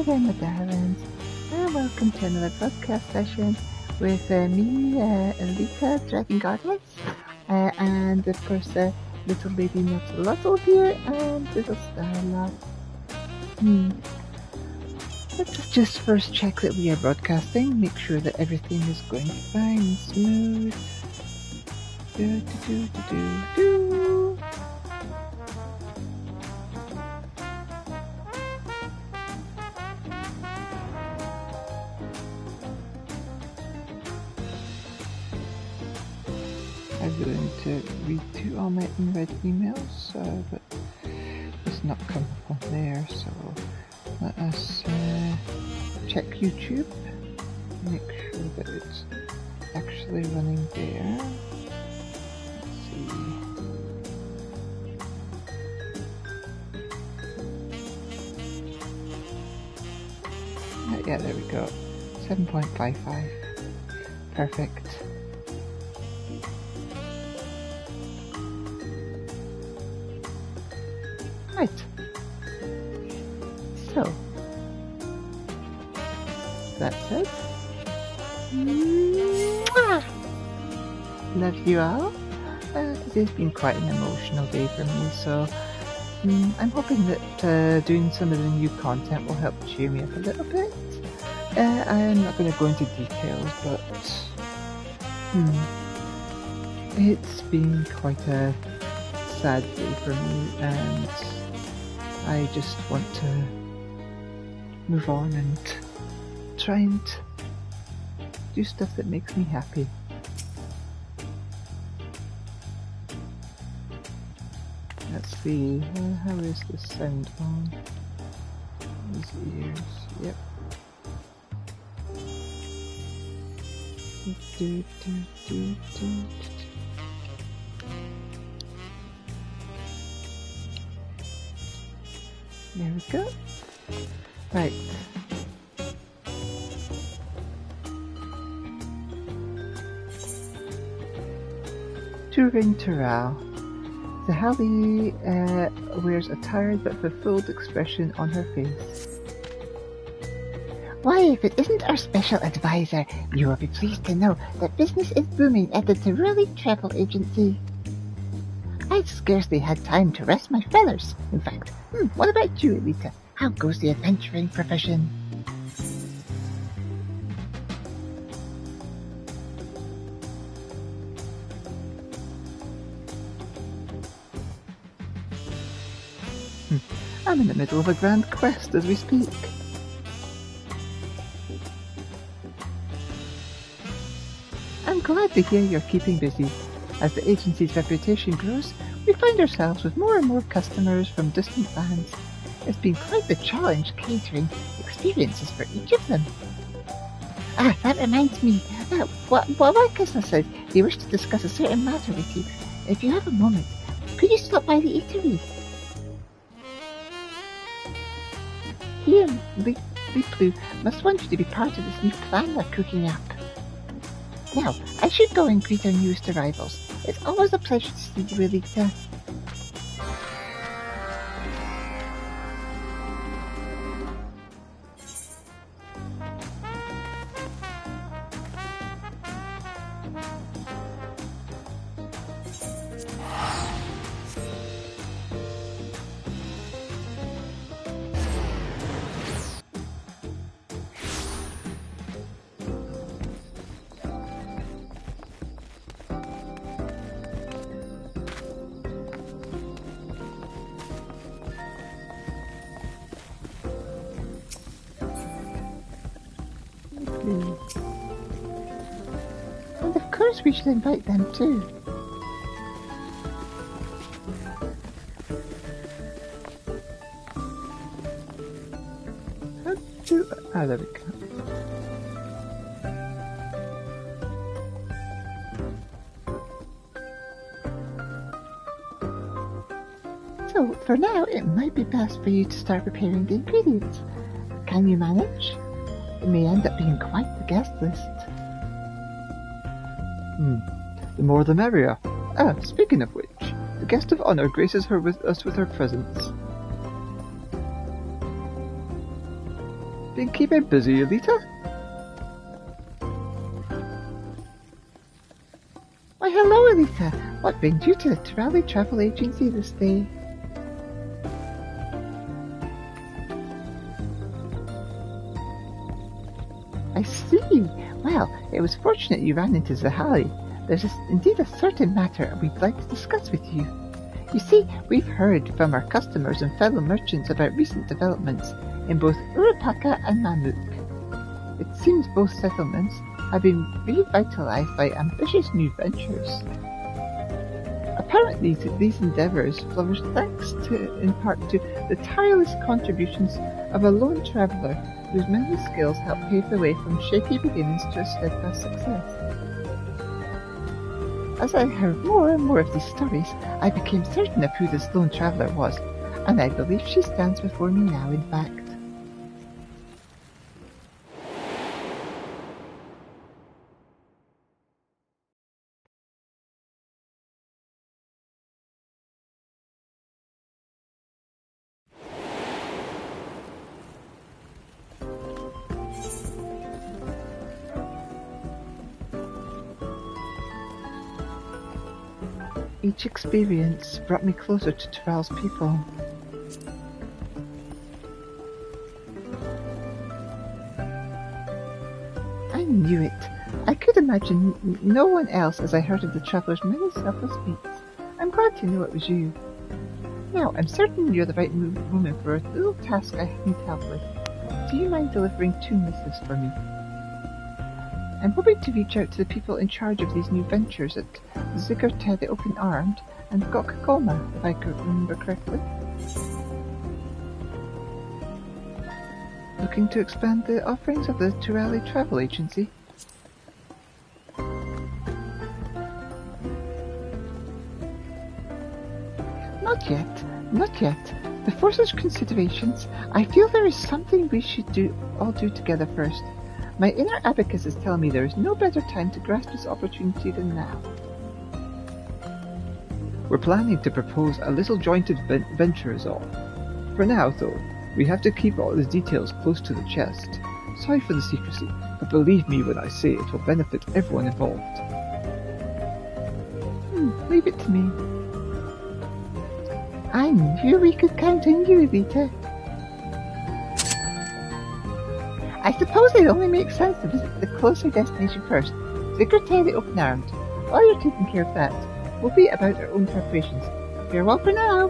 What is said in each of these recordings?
there, my darlings, and welcome to another podcast session with me, Elita, Dragon Goddess, and of course, little lady Nuttalottle here, and little Starla. Let's just first check that we are broadcasting, make sure that everything is going fine and smooth. Do. I'm going to read through all my unread emails, but it's not come up on there, so let us check YouTube, make sure that it's actually running there. Let's see. Yeah, there we go. 7.55. Perfect. Right. So, that's it. Mwah! Love you all. Today's been quite an emotional day for me, so I'm hoping that doing some of the new content will help cheer me up a little bit. I'm not going to go into details, but it's been quite a sad day for me, and I just want to move on and try and do stuff that makes me happy. Let's see, how is the sound on these ears? Yep. There we go. Right. Touring Terral. The Hallie wears a tired but fulfilled expression on her face. Why, if it isn't our special advisor, you will be pleased to know that business is booming at the Dawntrail Travel Agency. I've scarcely had time to rest my feathers. In fact, what about you, Elita? How goes the adventuring profession? I'm in the middle of a grand quest as we speak. I'm glad to hear you're keeping busy. As the agency's reputation grows, we find ourselves with more and more customers from distant lands. It's been quite the challenge catering experiences for each of them. That reminds me. One customer said they wish to discuss a certain matter with you. If you have a moment, could you stop by the eatery? He and Leap Blue must want you to be part of this new plan they're cooking up. Now, I should go and greet our newest arrivals. It's always a pleasure to see you, Elita. And of course we should invite them too. There we go. So, for now, it might be best for you to start preparing the ingredients. Can you manage? It may end up being quite the guest list. The more the merrier. Speaking of which, the guest of honor graces us with her presence. Been keeping busy, Elita? Why, hello, Elita. What brings you to the Dawntrail Travel Agency this day? I see. Well, it was fortunate you ran into Zahali. There's indeed a certain matter we'd like to discuss with you. You see, we've heard from our customers and fellow merchants about recent developments in both Urupaka and Mamuk. It seems both settlements have been revitalized by ambitious new ventures. Apparently, these endeavors flourished thanks in part to the tireless contributions of a lone traveler whose many skills helped pave the way from shaky beginnings to a steadfast success. As I heard more and more of these stories, I became certain of who this lone traveler was, and I believe she stands before me now, in fact. Each experience brought me closer to Dawntrail's people. I knew it. I could imagine no one else as I heard of the traveler's many selfless feats. I'm glad to know it was you. Now, I'm certain you're the right woman for a little task I need help with. Do you mind delivering 2 missives for me? I'm hoping to reach out to the people in charge of these new ventures at Zigurte the Open-Armed and Gokgoma, if I could remember correctly. Looking to expand the offerings of the Dawntrail Travel Agency. Not yet. Before such considerations, I feel there is something we should all do together first. My inner abacus is telling me there is no better time to grasp this opportunity than now. We're planning to propose a little jointed venture is all. For now, though, we have to keep all the details close to the chest. Sorry for the secrecy, but believe me when I say it will benefit everyone involved. Leave it to me. I knew we could count on you, Elita. I suppose it only makes sense to visit the closer destination first, Zigurte the Open-Armed. While you're taking care of that, we'll be about our own preparations. Farewell for now!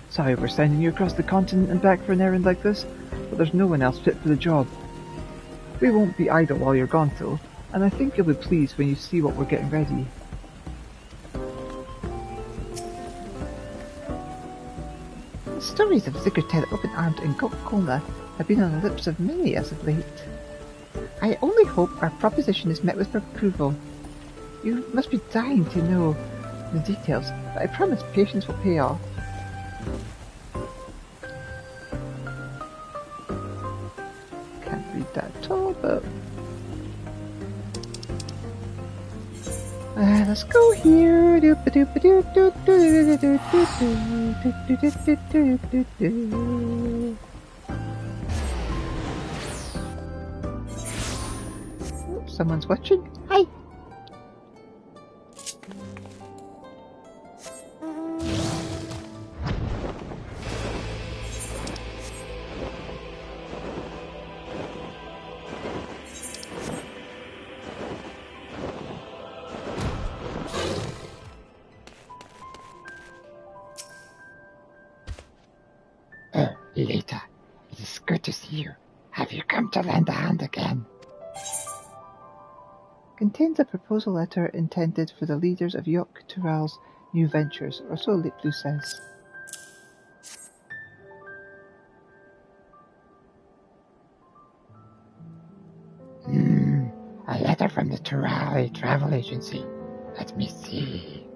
Sorry we're sending you across the continent and back for an errand like this, but there's no one else fit for the job. We won't be idle while you're gone, though, and I think you'll be pleased when you see what we're getting ready. The stories of Zigurte the Open-Armed and Gokgoma have been on the lips of many as of late. I only hope our proposition is met with approval. You must be dying to know the details, but I promise patience will pay off. Can't read that at all, but... let's go here. Someone's watching. Hi. Elita, it is good to see you. Have you come to lend a hand again? Contains a proposal letter intended for the leaders of Dawntrail's new ventures, or so Liplu says. A letter from the Dawntrail Travel Agency. Let me see.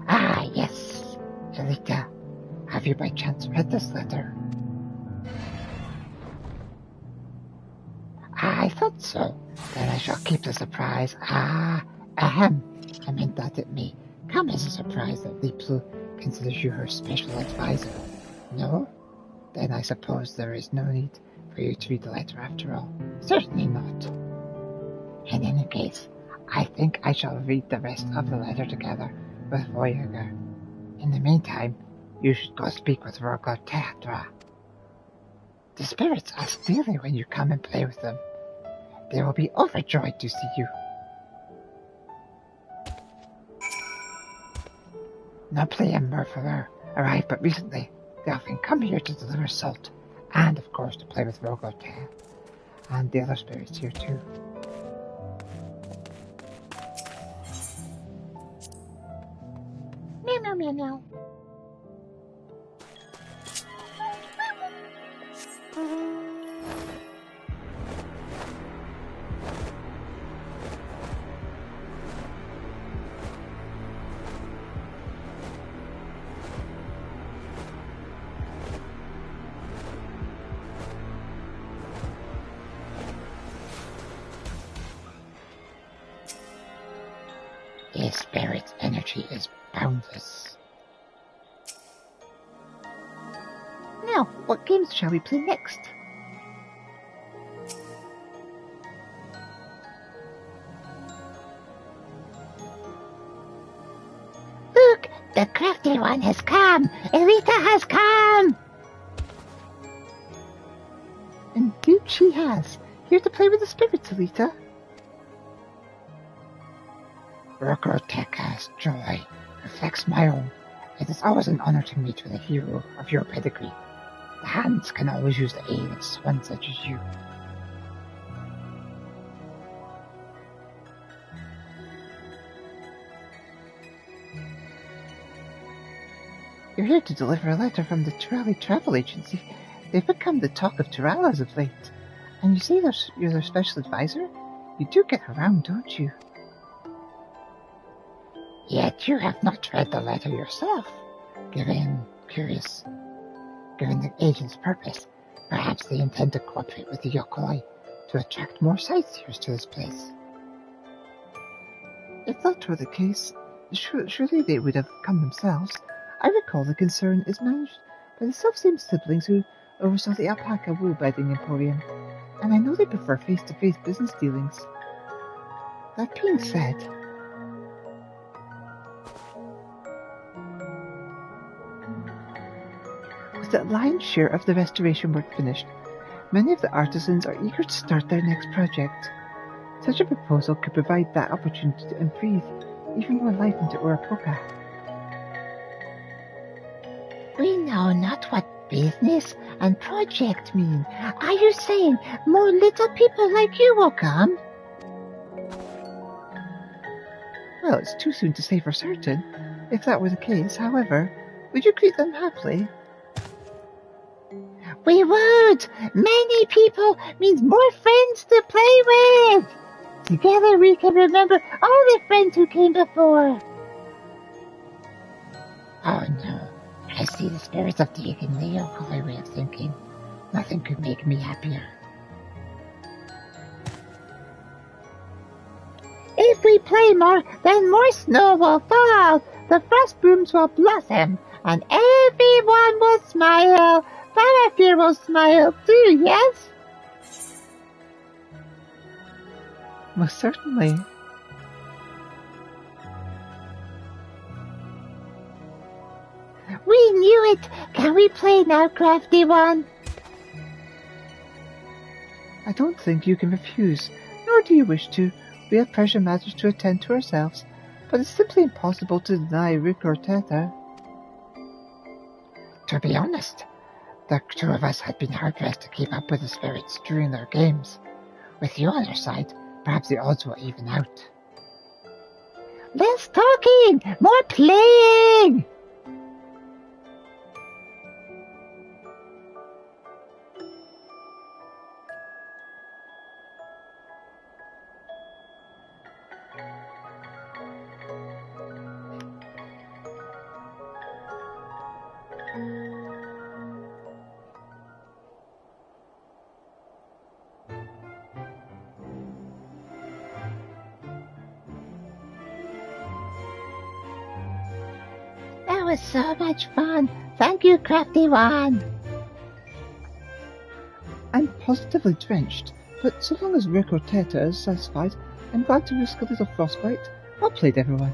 Ah, yes. Elita, have you by chance read this letter? I thought so. Then I shall keep the surprise. I meant that it may come as a surprise that Liplu considers you her special advisor. No? Then I suppose there is no need for you to read the letter after all. Certainly not. In any case, I think I shall read the rest of the letter together with Voyager. In the meantime, you should go speak with Virgo Tetra. The spirits ask daily when you come and play with them. They will be overjoyed to see you. Nobly and Murphy arrived but recently. They often come here to deliver salt, and of course to play with Virgo Tetra, and the other spirits here too. Meow meow meow meow. The spirit's energy is boundless. Now, what games shall we play next? Look, the crafty one has come. Elita has come. Indeed she has. Here to play with the spirits, Elita. Virgo Tetra's joy reflects my own. It is always an honor to meet with a hero of your pedigree. The hands can always use the aid of one such as you. You're here to deliver a letter from the Turali Travel Agency. They've become the talk of Turala as of late. And you say you're their special advisor? You do get around, don't you? Yet you have not read the letter yourself. Given the agent's purpose, perhaps they intend to cooperate with the Yokoi to attract more sightseers to this place. If that were the case, surely they would have come themselves. I recall the concern is managed by the self-same siblings who oversaw the alpaca wool bedding emporium, and I know they prefer face-to-face business dealings. That being said, with the lion's share of the restoration work finished, many of the artisans are eager to start their next project. Such a proposal could provide that opportunity to breathe even more life into Urapoka. We know not what business and project mean. Are you saying more little people like you will come? Well, it's too soon to say for certain. If that were the case, however, would you greet them happily? We would! Many people means more friends to play with! Together we can remember all the friends who came before. Oh no, I see the spirits of taking the Yokoi way of thinking. Nothing could make me happier. If we play more, then more snow will fall, the frost blooms will blossom, and everyone will smile. Farafir will smile too, yes? Most certainly. We knew it! Can we play now, crafty one? I don't think you can refuse, nor do you wish to. We have pressure matters to attend to ourselves, but it's simply impossible to deny Rick or Teta. To be honest, the two of us had been hard-pressed to keep up with the spirits during their games. With you on our side, perhaps the odds will even out. Less talking! More playing! was so much fun. Thank you, Crafty One. I'm positively drenched, but so long as Rick or Teta is satisfied, I'm glad to risk a little frostbite. Well played, everyone.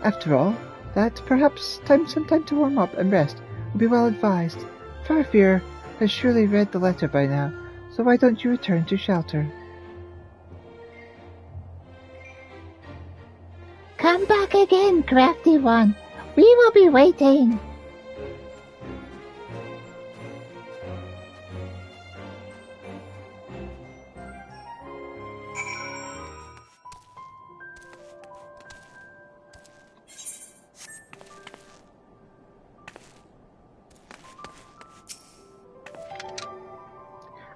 After all, that perhaps some time to warm up and rest will be well advised. Farfear has surely read the letter by now, so why don't you return to shelter? Come back again, Crafty One. We will be waiting.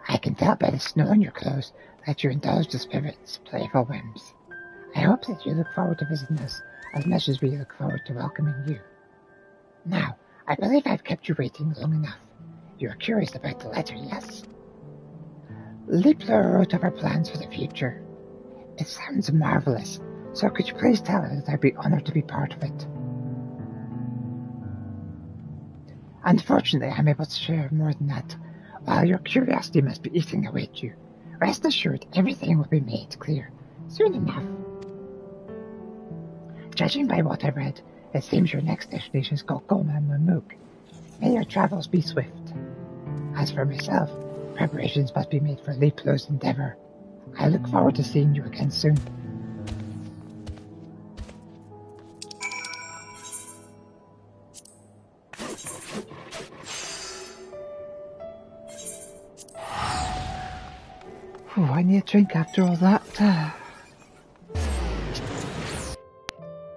I can tell by the snow on your clothes that you indulge the spirit's playful whims. I hope that you look forward to visiting us as much as we look forward to welcoming you. Now, I believe I've kept you waiting long enough. You're curious about the letter, yes? Lipler wrote of our plans for the future. It sounds marvelous, so could you please tell her that I'd be honored to be part of it? Unfortunately, I'm able to share more than that. While your curiosity must be eating away at you, rest assured everything will be made clear soon enough. Judging by what I read, it seems your next destination is Draconia and Mamuk. May your travels be swift. As for myself, preparations must be made for Liplo's endeavor. I look forward to seeing you again soon. Oh, I need a drink after all that.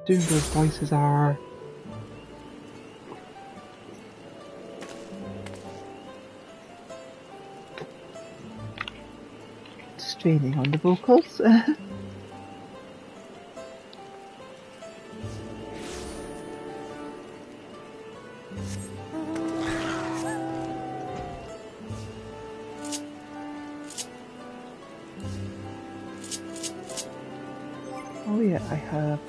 Doing those voices are... straining on the vocals. Oh yeah, I have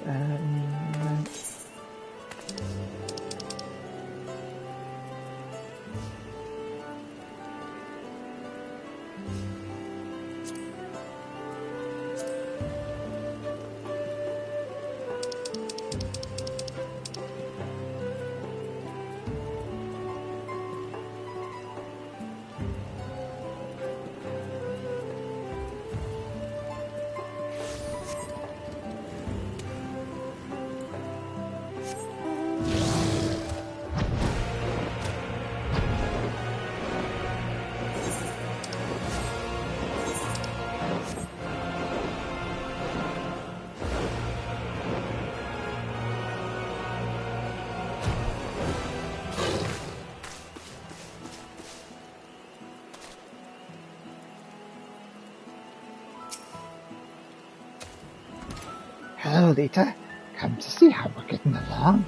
Hello, Elita. Come to see how we're getting along.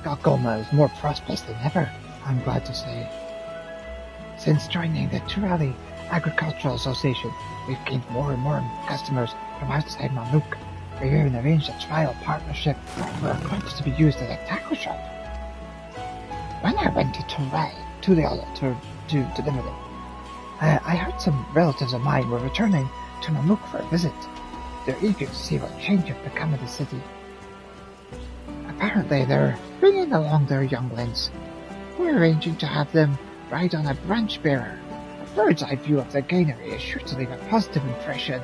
Draconia is more prosperous than ever, I'm glad to say. Since joining the Dawntrail Agricultural Association, we've gained more and more customers from outside Mamuk. We even arranged a trial partnership where crops to be used as a tackle shop. When I went to Dawntrail to deliver them, I heard some relatives of mine were returning to Mamuk for a visit. They're eager to see what change have become of the city. Apparently they're bringing along their younglings. We're arranging to have them ride on a branch bearer. A bird's eye view of the granary is sure to leave a positive impression.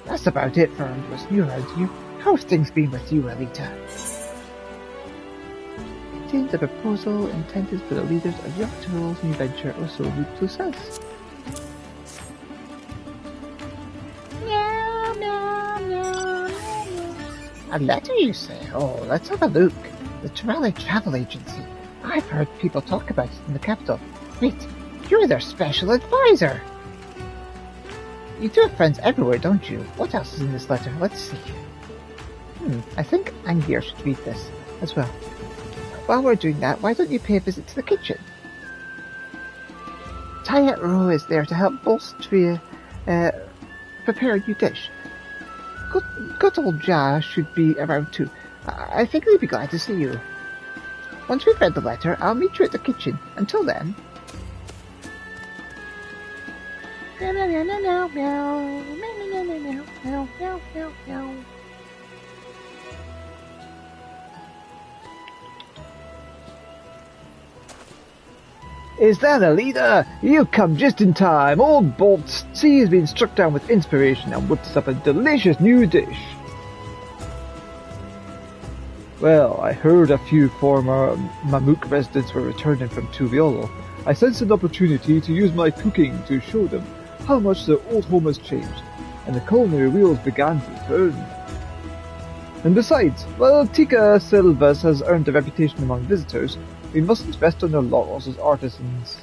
That's about it for what's new around here. How have things been with you, Elita? contains a proposal intended for the leaders of Dawntrail's new venture, or so Liplo says. A letter, you say? Oh, let's have a look. The Dawntrail Travel Agency. I've heard people talk about it in the capital. Wait, you're their special advisor. You do have friends everywhere, don't you? What else is in this letter? Let's see. I think Angier should read this as well. While we're doing that, why don't you pay a visit to the kitchen? Tayet Ro is there to help bolster prepare a new dish. Good old Jar should be around too. I think he'd be glad to see you. Once we've read the letter, I'll meet you at the kitchen. Until then... Meow, meow, meow, meow, meow, meow, meow, meow, meow, meow, meow, meow. Is that Elita? You've come just in time. Old Bolt C has been struck down with inspiration and whipped us up a delicious new dish. Well, I heard a few former Mamook residents were returning from Tuviolo. I sensed an opportunity to use my cooking to show them how much their old home has changed, and the culinary wheels began to turn. And besides, while Tika Silvas has earned a reputation among visitors, we mustn't rest on their laurels as artisans.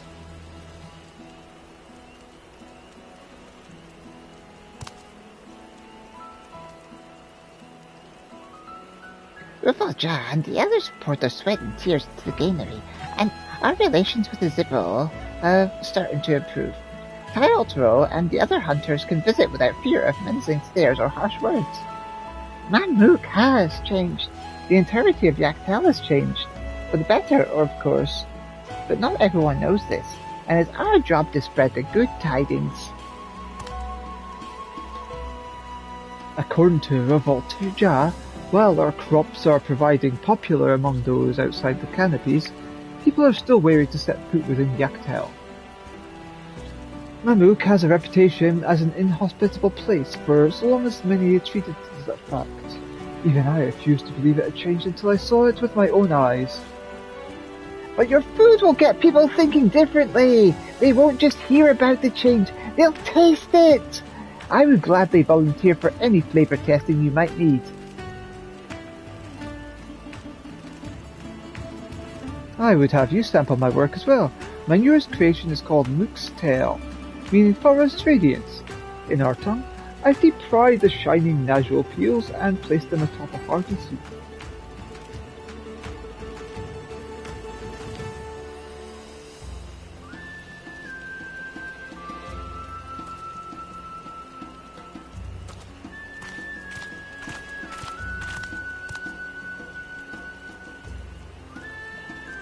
Jar and the others poured their sweat and tears into the granary, and our relations with the Zippo are starting to improve. Tyrotro and the other hunters can visit without fear of menacing stares or harsh words. Mamook has changed. The entirety of Yaktel has changed. For the better, of course. But not everyone knows this, and it's our job to spread the good tidings. According to Revolt Jar, while our crops are proving popular among those outside the canopies, people are still wary to set foot within Yaktel. Mamook has a reputation as an inhospitable place for so long as many treat it as a fact. Even I refused to believe it had changed until I saw it with my own eyes. But your food will get people thinking differently. They won't just hear about the change, they'll taste it. I would gladly volunteer for any flavor testing you might need. I would have you sample my work as well. My newest creation is called Mook's Tail, meaning forest radiance. In our tongue, I've deep-fried the shining nasal peels and placed them atop a hearty soup.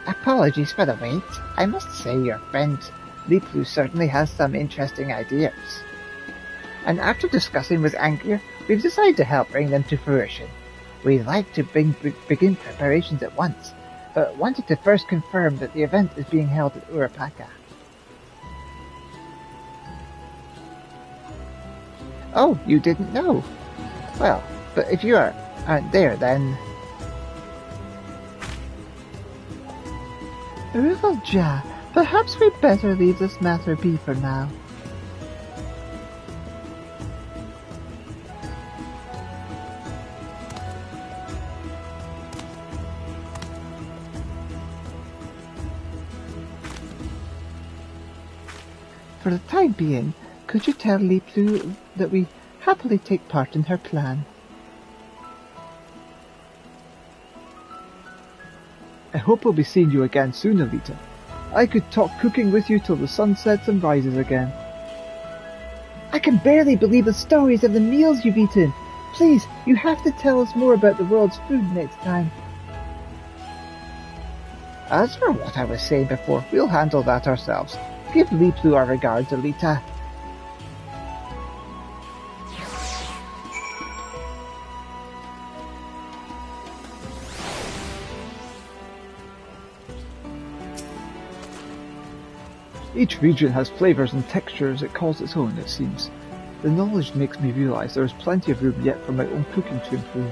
Apologies for the wait. I must say your friend Leeploo certainly has some interesting ideas. And after discussing with Angir, we've decided to help bring them to fruition. We'd like to begin preparations at once, but wanted to first confirm that the event is being held at Urapaka. Oh, you didn't know? Well, but if you aren't there, then... Jar, perhaps we'd better leave this matter be for now. For the time being, could you tell Leeploo that we happily take part in her plan? I hope we'll be seeing you again soon, Elita. I could talk cooking with you till the sun sets and rises again. I can barely believe the stories of the meals you've eaten. Please, you have to tell us more about the world's food next time. As for what I was saying before, we'll handle that ourselves. Give Leeploo our regards, Elita. Each region has flavors and textures it calls its own, it seems. The knowledge makes me realize there is plenty of room yet for my own cooking to improve.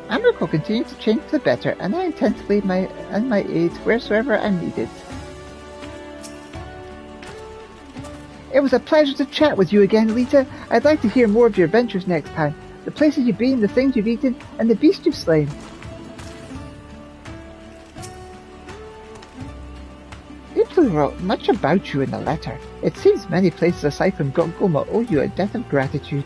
Amber will continue to change for the better, and I intend to lead my aid wheresoever I'm needed. It was a pleasure to chat with you again, Elita. I'd like to hear more of your adventures next time. The places you've been, the things you've eaten, and the beasts you've slain. Leeploo wrote much about you in the letter. It seems many places aside from Gongoma owe you a debt of gratitude.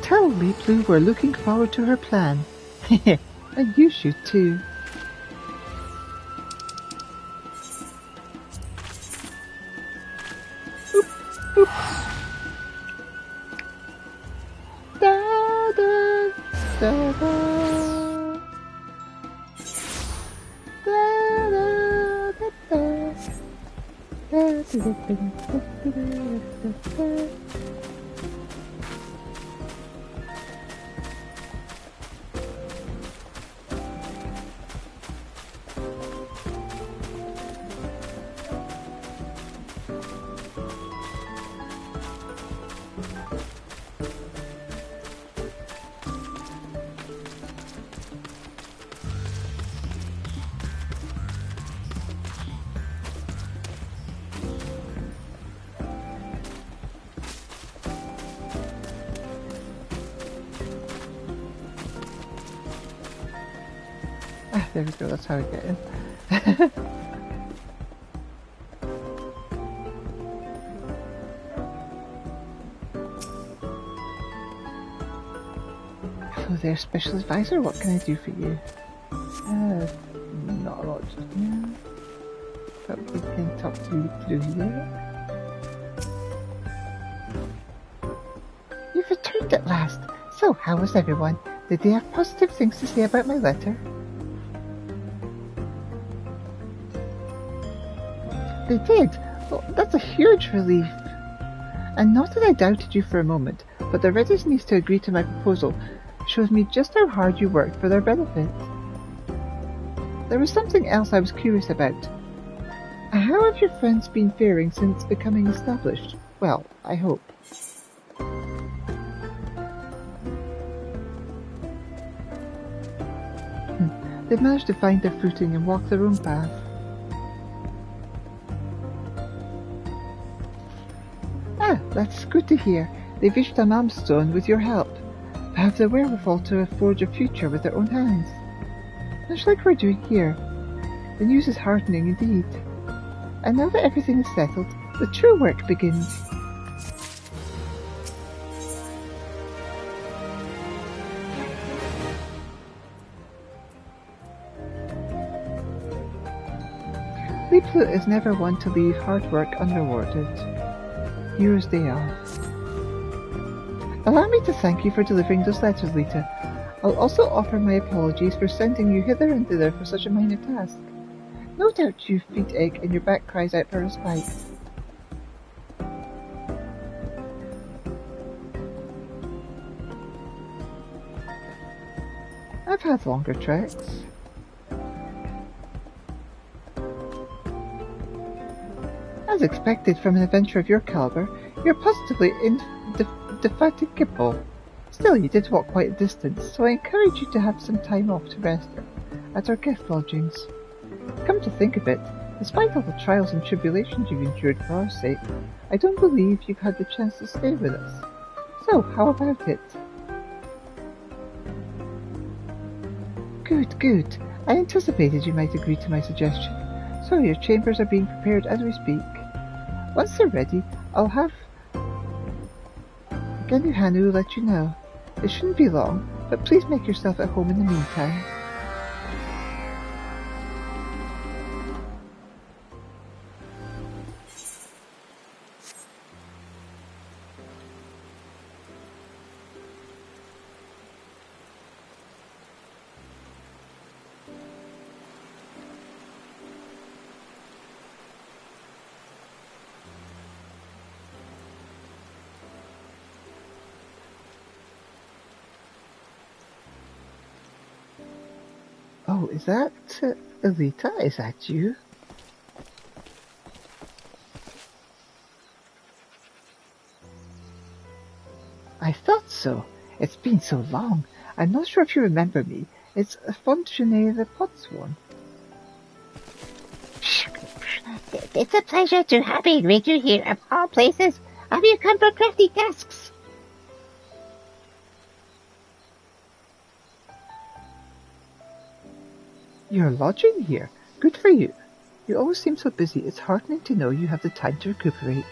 Tell Leeploo we're looking forward to her plan. And you should too. Da, da, da, da. Da, da, da, da. Da, da, da, da, da, da, da. There we go, that's how we get in. Hello there, Special Advisor, what can I do for you? Not a lot just now. But we can talk to you through here. You've returned at last. So, how was everyone? Did they have positive things to say about my letter? They did? Well, that's a huge relief. And not that I doubted you for a moment, but their readiness to agree to my proposal shows me just how hard you worked for their benefit. There was something else I was curious about. How have your friends been faring since becoming established? Well, I hope. They've managed to find their footing and walk their own path. That's good to hear. They've reached a milestone with your help. They have the wherewithal to forge a future with their own hands. Much like we're doing here. The news is heartening indeed. And now that everything is settled, the true work begins. Leapfoot is never one to leave hard work unrewarded. Yours they are. Allow me to thank you for delivering those letters, Lita. I'll also offer my apologies for sending you hither and thither for such a minor task. No doubt your feet ache and your back cries out for respite. I've had longer treks. As expected from an adventure of your caliber, you're positively indefatigable. Still, you did walk quite a distance, so I encourage you to have some time off to rest at our guest lodgings. Come to think of it, despite all the trials and tribulations you've endured for our sake, I don't believe you've had the chance to stay with us. So, how about it? Good, good. I anticipated you might agree to my suggestion, so your chambers are being prepared as we speak. Once they're ready, I'll have Genuhanu let you know. It shouldn't be long, but please make yourself at home in the meantime. Oh, is that Elita? Is that you? I thought so. It's been so long. I'm not sure if you remember me. It's Fontenay the Potsworn. It's a pleasure to have meet you here of all places. Have you come for crafty tasks? You're lodging here. Good for you. You always seem so busy. It's heartening to know you have the time to recuperate.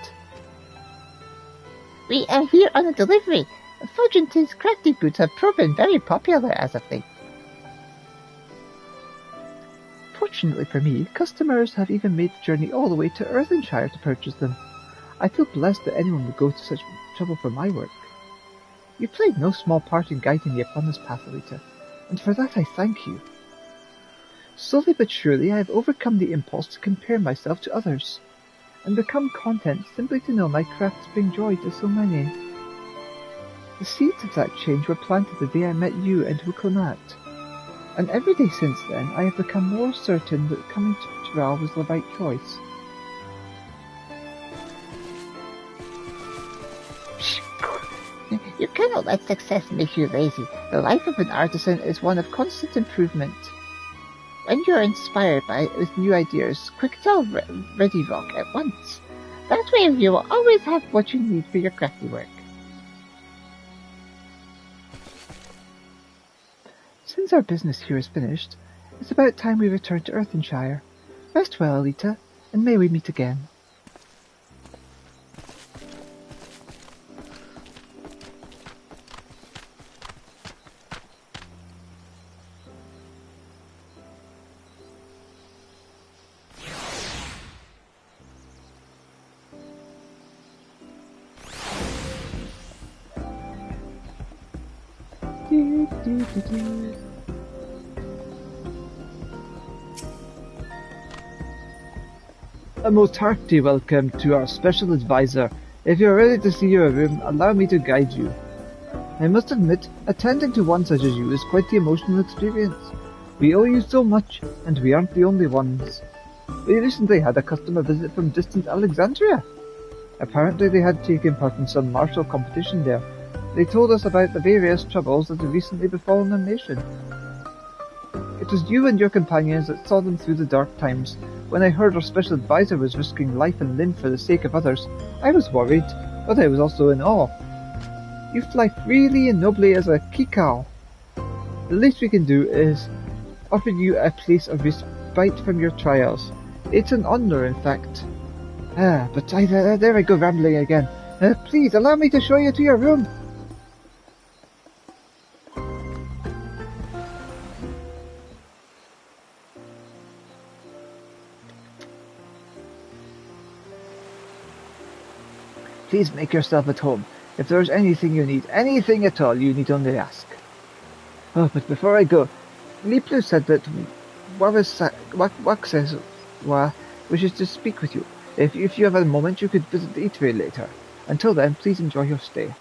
We are here on a delivery. Fulgenton's crafty goods have proven very popular as of late. Fortunately for me, customers have even made the journey all the way to Earthenshire to purchase them. I feel blessed that anyone would go to such trouble for my work. You played no small part in guiding me upon this path, Elita, and for that I thank you. Slowly but surely I have overcome the impulse to compare myself to others, and become content simply to know my crafts bring joy to so many. The seeds of that change were planted the day I met you and Wukonat, and every day since then I have become more certain that coming to Tyrell was the right choice. You cannot let success make you lazy. The life of an artisan is one of constant improvement. When you are inspired with new ideas, quick tell Ready Rock at once. That way you will always have what you need for your crafty work. Since our business here is finished, it's about time we return to Earthenshire. Rest well, Elita, and may we meet again. A most hearty welcome to our special advisor. If you are ready to see your room, allow me to guide you. I must admit, attending to one such as you is quite the emotional experience. We owe you so much, and we aren't the only ones. We recently had a customer visit from distant Alexandria. Apparently they had taken part in some martial competition there. They told us about the various troubles that had recently befallen their nation. It was you and your companions that saw them through the dark times. When I heard our special advisor was risking life and limb for the sake of others, I was worried, but I was also in awe. You fly freely and nobly as a kikau. The least we can do is offer you a place of respite from your trials. It's an honor, in fact. But there I go rambling again. Please, allow me to show you to your room. Please make yourself at home. If there is anything you need, anything at all, you need only ask. Oh, but before I go, Liplu said that Waxeswa wishes to speak with you. If you have a moment, you could visit the eatery later. Until then, please enjoy your stay.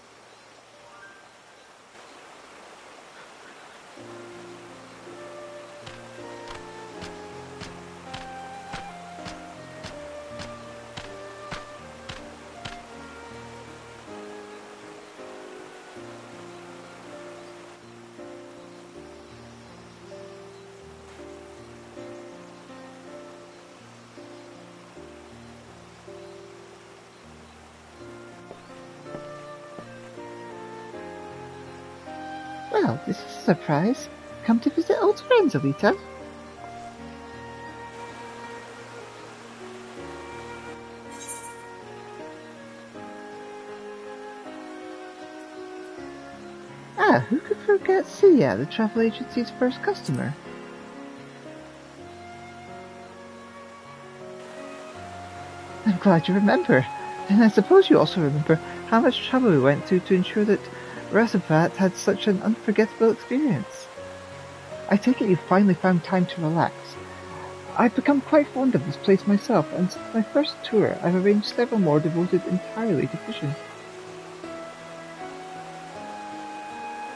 Well, this is a surprise. Come to visit old friends, Elita. Ah, who could forget Sia, the travel agency's first customer? I'm glad you remember. And I suppose you also remember how much trouble we went to ensure that Rasavat had such an unforgettable experience. I take it you finally found time to relax. I've become quite fond of this place myself, and since my first tour I've arranged several more devoted entirely to fishing.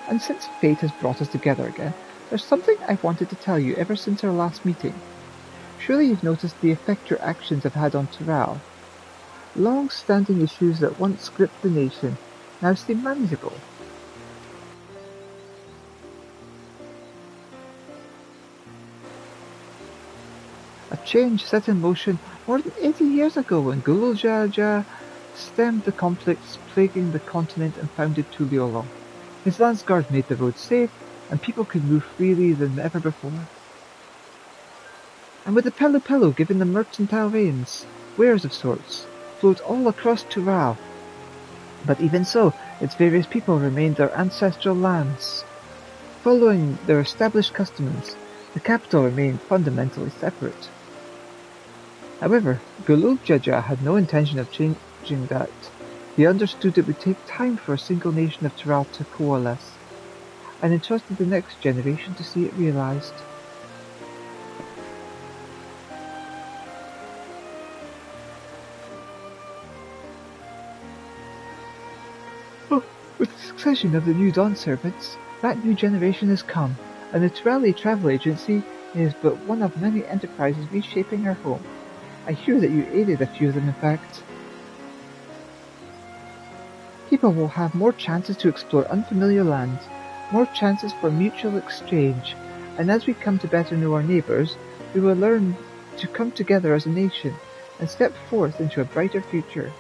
And since fate has brought us together again, there's something I've wanted to tell you ever since our last meeting. Surely you've noticed the effect your actions have had on Tyrell. Long-standing issues that once gripped the nation now seem manageable. A change set in motion more than 80 years ago when Gululjaja stemmed the conflicts plaguing the continent and founded Tuliolo. His lance guard made the road safe, and people could move freely than ever before. And with the Pelu giving them mercantile reins, wares of sorts, flowed all across Tyrell. But even so, its various people remained their ancestral lands. Following their established customs, the capital remained fundamentally separate. However, Gulub Jaja had no intention of changing that. He understood it would take time for a single nation of Taral to coalesce, and entrusted the next generation to see it realized. Oh, with the succession of the new Dawn servants, that new generation has come, and the Tarali Travel Agency is but one of many enterprises reshaping our home. I hear that you aided a few of them, in fact. People will have more chances to explore unfamiliar lands, more chances for mutual exchange, and as we come to better know our neighbours, we will learn to come together as a nation and step forth into a brighter future.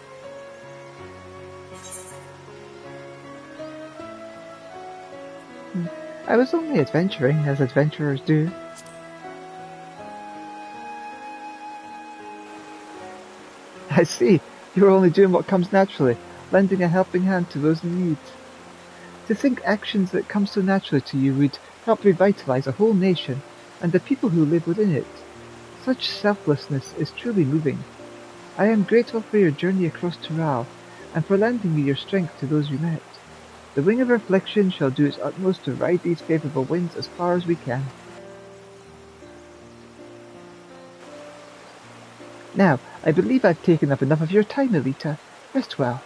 I was only adventuring, as adventurers do. I see. You are only doing what comes naturally, lending a helping hand to those in need. To think actions that come so naturally to you would help revitalize a whole nation and the people who live within it. Such selflessness is truly moving. I am grateful for your journey across Taral, and for lending me your strength to those you met. The wing of reflection shall do its utmost to ride these favourable winds as far as we can. Now, I believe I've taken up enough of your time, Elita. Rest well.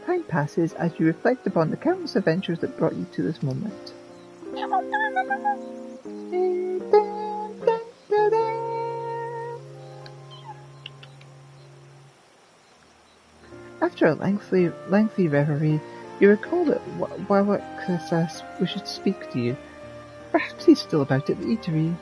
Time passes as you reflect upon the countless adventures that brought you to this moment. After a lengthy reverie, you recall that Wawakasas wishes to speak to you. Perhaps he's still about at the eatery.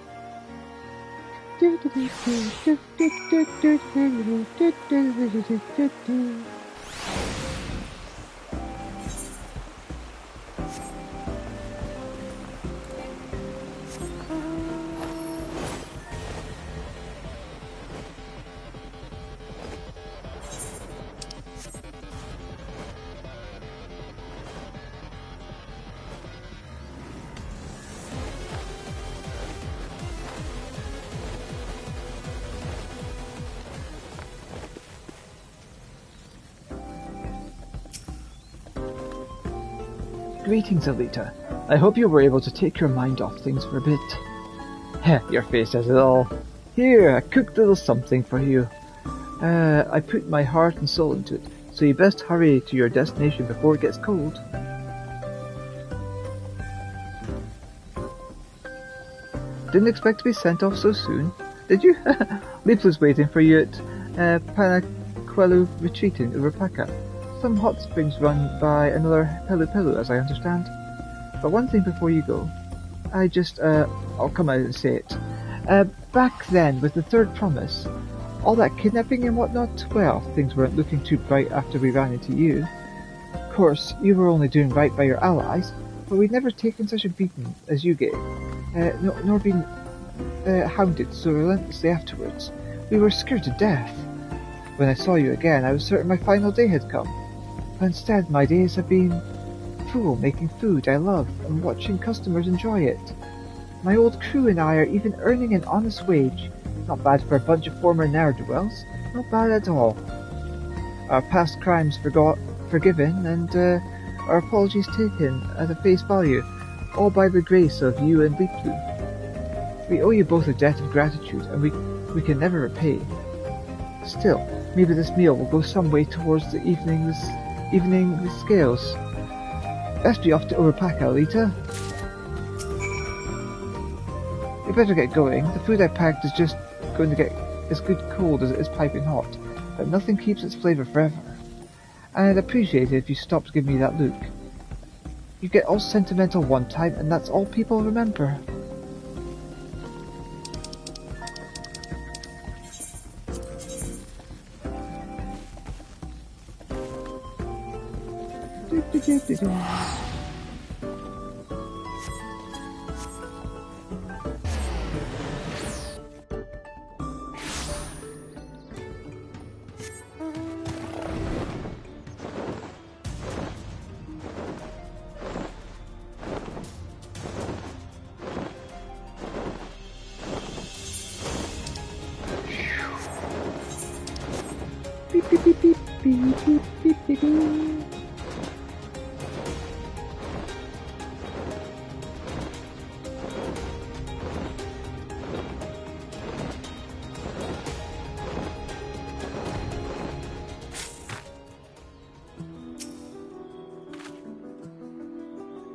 Greetings, Elita. I hope you were able to take your mind off things for a bit. Heh, your face says it all. Here, I cooked a little something for you. I put my heart and soul into it, so you best hurry to your destination before it gets cold. Didn't expect to be sent off so soon, did you? Leap was waiting for you at Panaquelu Retreat in Urupaka. Some hot springs run by another Pelu, as I understand. But one thing before you go. I'll come out and say it. Back then, with the third promise, all that kidnapping and whatnot, well, things weren't looking too bright after we ran into you. Of course, you were only doing right by your allies, but we'd never taken such a beating as you gave, nor been hounded so relentlessly afterwards. We were scared to death. When I saw you again, I was certain my final day had come. But instead, my days have been full making food I love and watching customers enjoy it. My old crew and I are even earning an honest wage. Not bad for a bunch of former ne'er-do-wells. Not bad at all. Our past crimes forgiven, and our apologies taken at a face value, all by the grace of you and Leetlu. We owe you both a debt of gratitude, and we can never repay. Still, maybe this meal will go some way towards the evening the scales. Best be off to Urupaka, Elita. You better get going. The food I packed is just going to get as good cold as it is piping hot, but nothing keeps its flavour forever. And I'd appreciate it if you stopped giving me that look. You get all sentimental one time, and that's all people remember.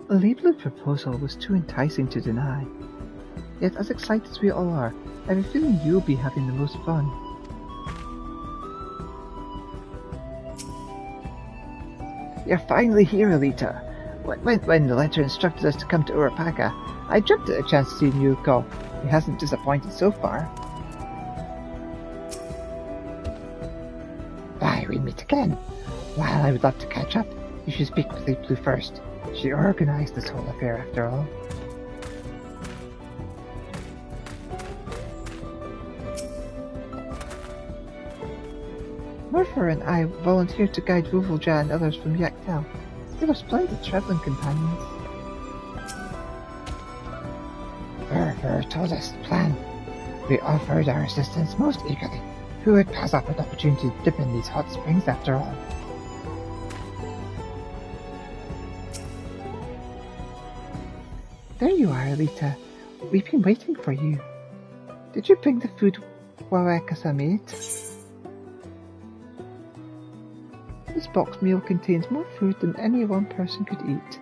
The Liebler proposal was too enticing to deny. Yet, as excited as we all are, I have a feeling you'll be having the most fun. You're finally here, Elita. When the letter instructed us to come to Urapaka, I jumped at a chance to see Yuko. He hasn't disappointed so far. Why, we meet again. While I would love to catch up, you should speak with Blue first. She organized this whole affair, after all. Murphy and I volunteered to guide Vuvolja and others from Yaktel. They were splendid travelling companions. Murphy told us the plan. We offered our assistance most eagerly. Who would pass up an opportunity to dip in these hot springs, after all? There you are, Elita. We've been waiting for you. Did you bring the food Wawakasa made? This box meal contains more food than any one person could eat,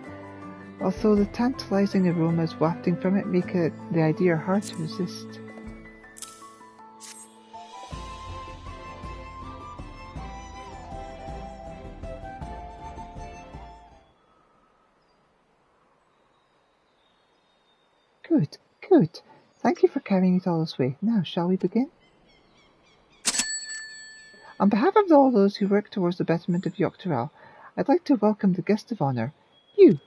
although the tantalizing aromas wafting from it make the idea hard to resist. Good, good. Thank you for carrying it all this way. Now, shall we begin? On behalf of all those who work towards the betterment of Yoctoral, I'd like to welcome the guest of honor, you.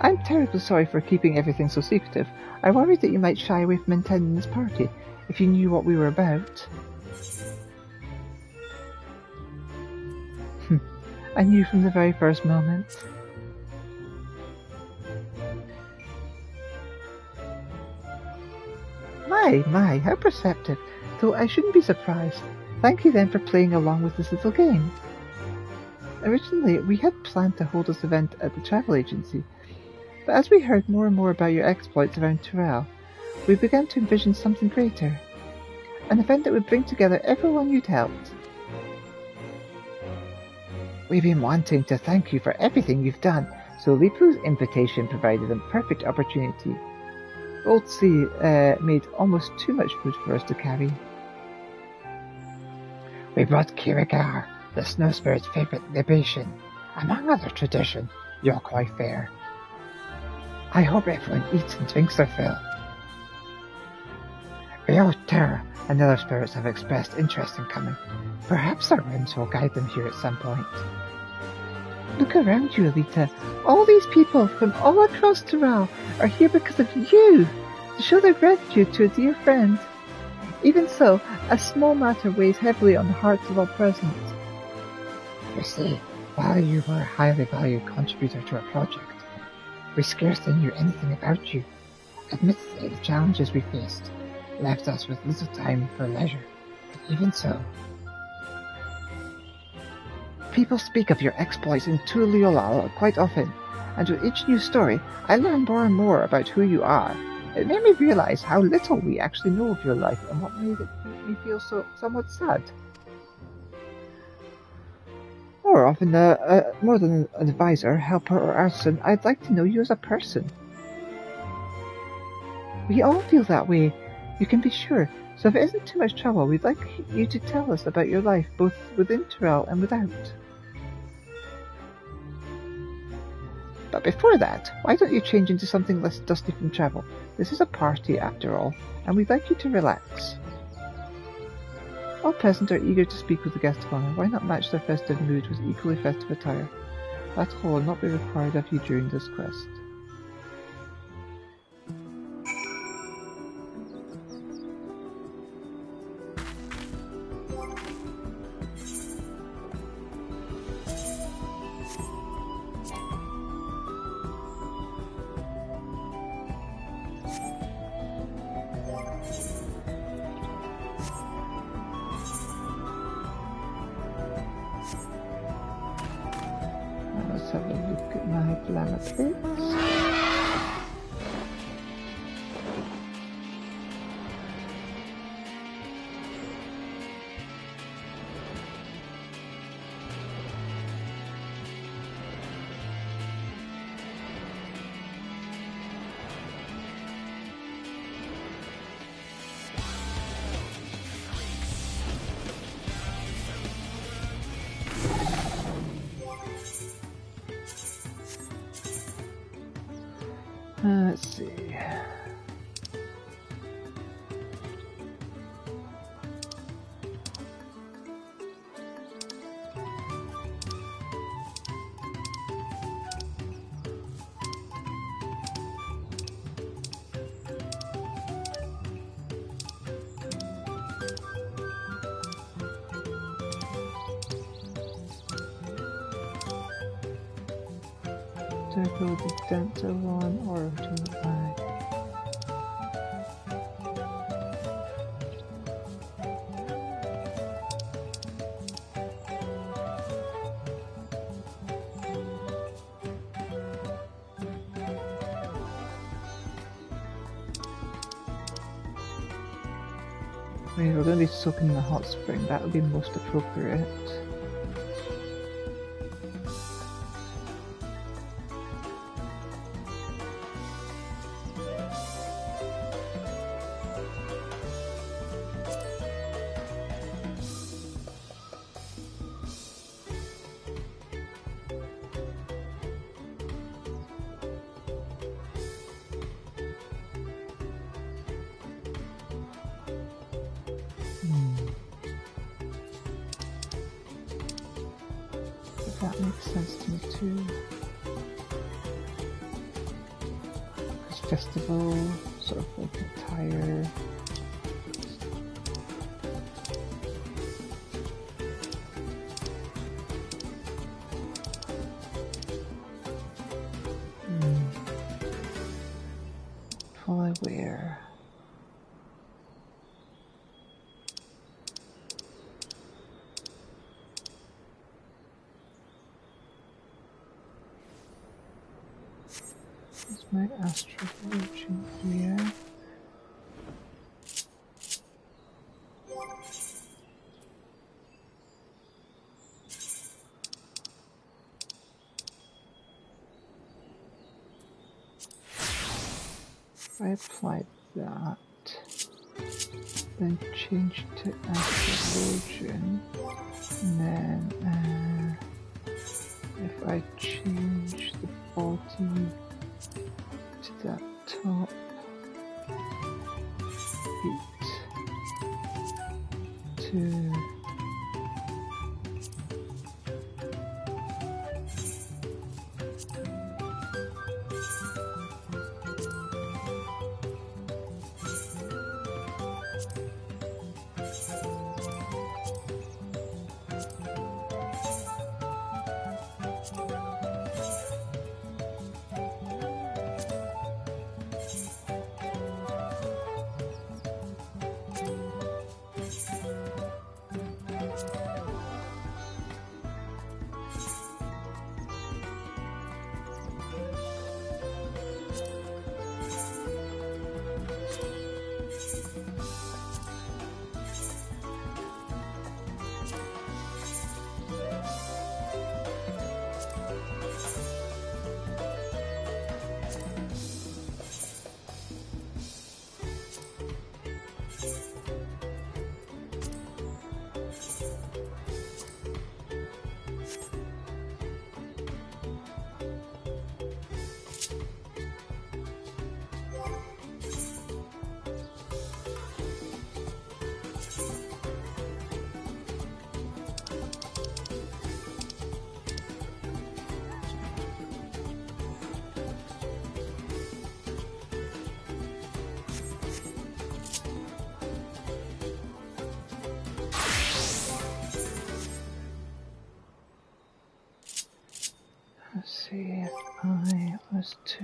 I'm terribly sorry for keeping everything so secretive. I worried that you might shy away from attending this party if you knew what we were about. I knew from the very first moment. My, how perceptive. Though I shouldn't be surprised. Thank you then for playing along with this little game. Originally, we had planned to hold this event at the travel agency, but as we heard more and more about your exploits around Turel, we began to envision something greater. An event that would bring together everyone you'd helped. We've been wanting to thank you for everything you've done, so Lipu's invitation provided a perfect opportunity. Old Sea made almost too much food for us to carry. We brought Kirigar, the snow spirit's favorite libation. Among other traditions, you're quite fair. I hope everyone eats and drinks their fill. Rio Terra and other spirits have expressed interest in coming. Perhaps our whims will guide them here at some point. Look around you, Elita. All these people from all across Turel are here because of you, to show their gratitude to a dear friend. Even so, a small matter weighs heavily on the hearts of all present. You see, while you were a highly valued contributor to our project, we scarcely knew anything about you. Admittedly, the challenges we faced left us with little time for leisure, but even so, people speak of your exploits in Tuliolal quite often, and with each new story, I learn more and more about who you are. It made me realize how little we actually know of your life and what made me feel so somewhat sad. More often, more than an advisor, helper, or artisan, I'd like to know you as a person. We all feel that way, you can be sure, so if it isn't too much trouble, we'd like you to tell us about your life, both within Turel and without. But before that, why don't you change into something less dusty from travel? This is a party, after all, and we'd like you to relax. All present are eager to speak with the guest of honor. Why not match their festive mood with equally festive attire? That will not be required of you during this quest. Let's have a look at my glamour plates. Let's see. Do I go the dental one or do I? Wait, we're going to be soaking in the hot spring. That would be most appropriate. That makes sense to me too. Because festival, sort of like attire. What will I wear? My astral virgin here. If I apply that, then change to astral virgin, and then if I change the body to that top feet to let's see if I was to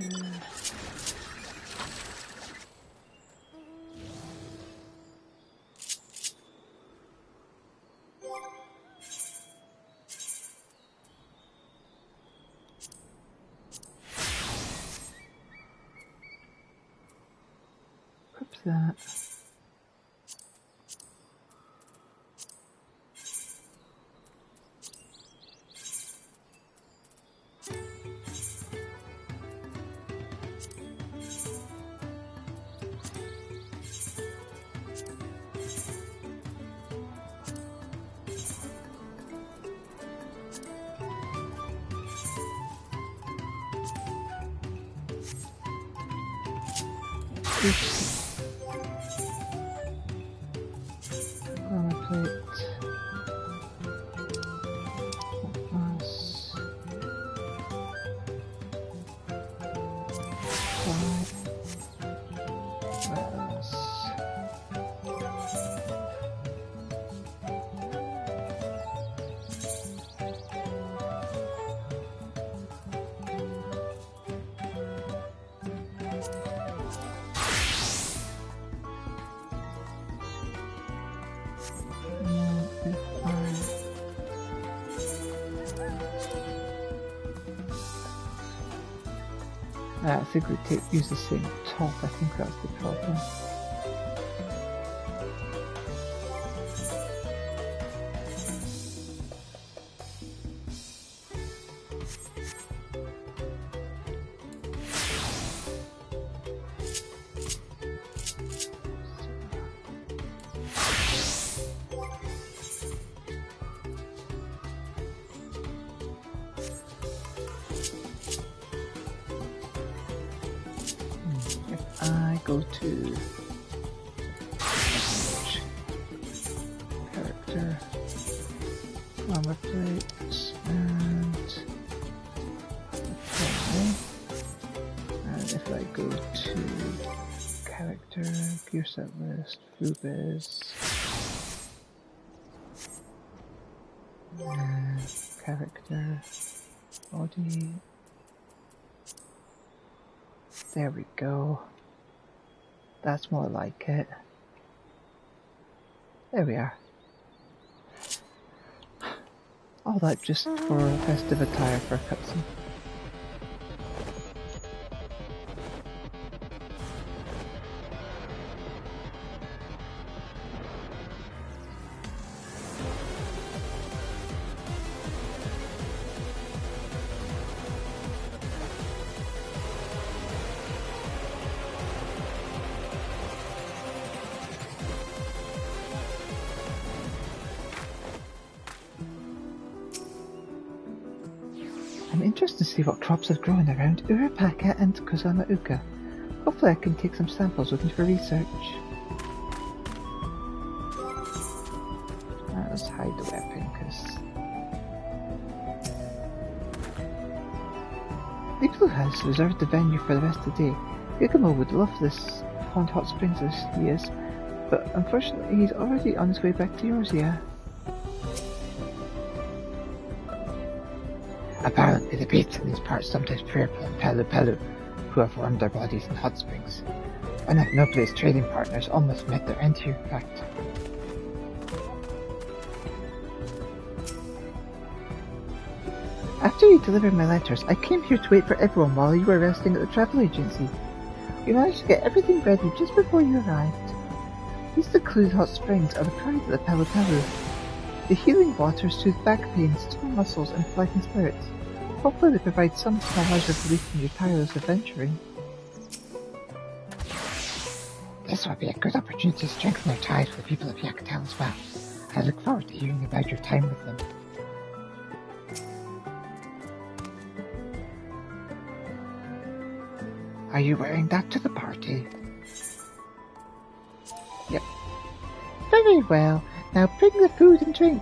that. Armor plate. Plus. I think we use the same top. I think that's the problem. I go to character, armor plates, and okay. And if I go to character, gear set list, Fubiz, character, body. There we go. That's more like it. There we are. All that just for a festive attire for a cutscene. I'm interested to see what crops have grown around Urapaka and Kozamauka. Hopefully I can take some samples with me for research. Let's hide the weapon, because the Blue House reserved the venue for the rest of the day. Gigaмо would love this Pond Hot Springs as he is, but unfortunately he's already on his way back to Eorzea. Apparently the beasts in these parts sometimes prey upon Pelu who have warmed their bodies in hot springs. One of Noble's trading partners almost met their end here, in fact. After you delivered my letters, I came here to wait for everyone while you were resting at the travel agency. We managed to get everything ready just before you arrived. These secluded hot springs are the pride of the Pelu. The healing waters soothe back pains, sore muscles, and frightened spirits. Hopefully they provide some small measure of relief from your tireless adventuring. This will be a good opportunity to strengthen our ties with the people of Yakutel as well. I look forward to hearing about your time with them. Are you wearing that to the party? Yep. Very well. Now bring the food and drink.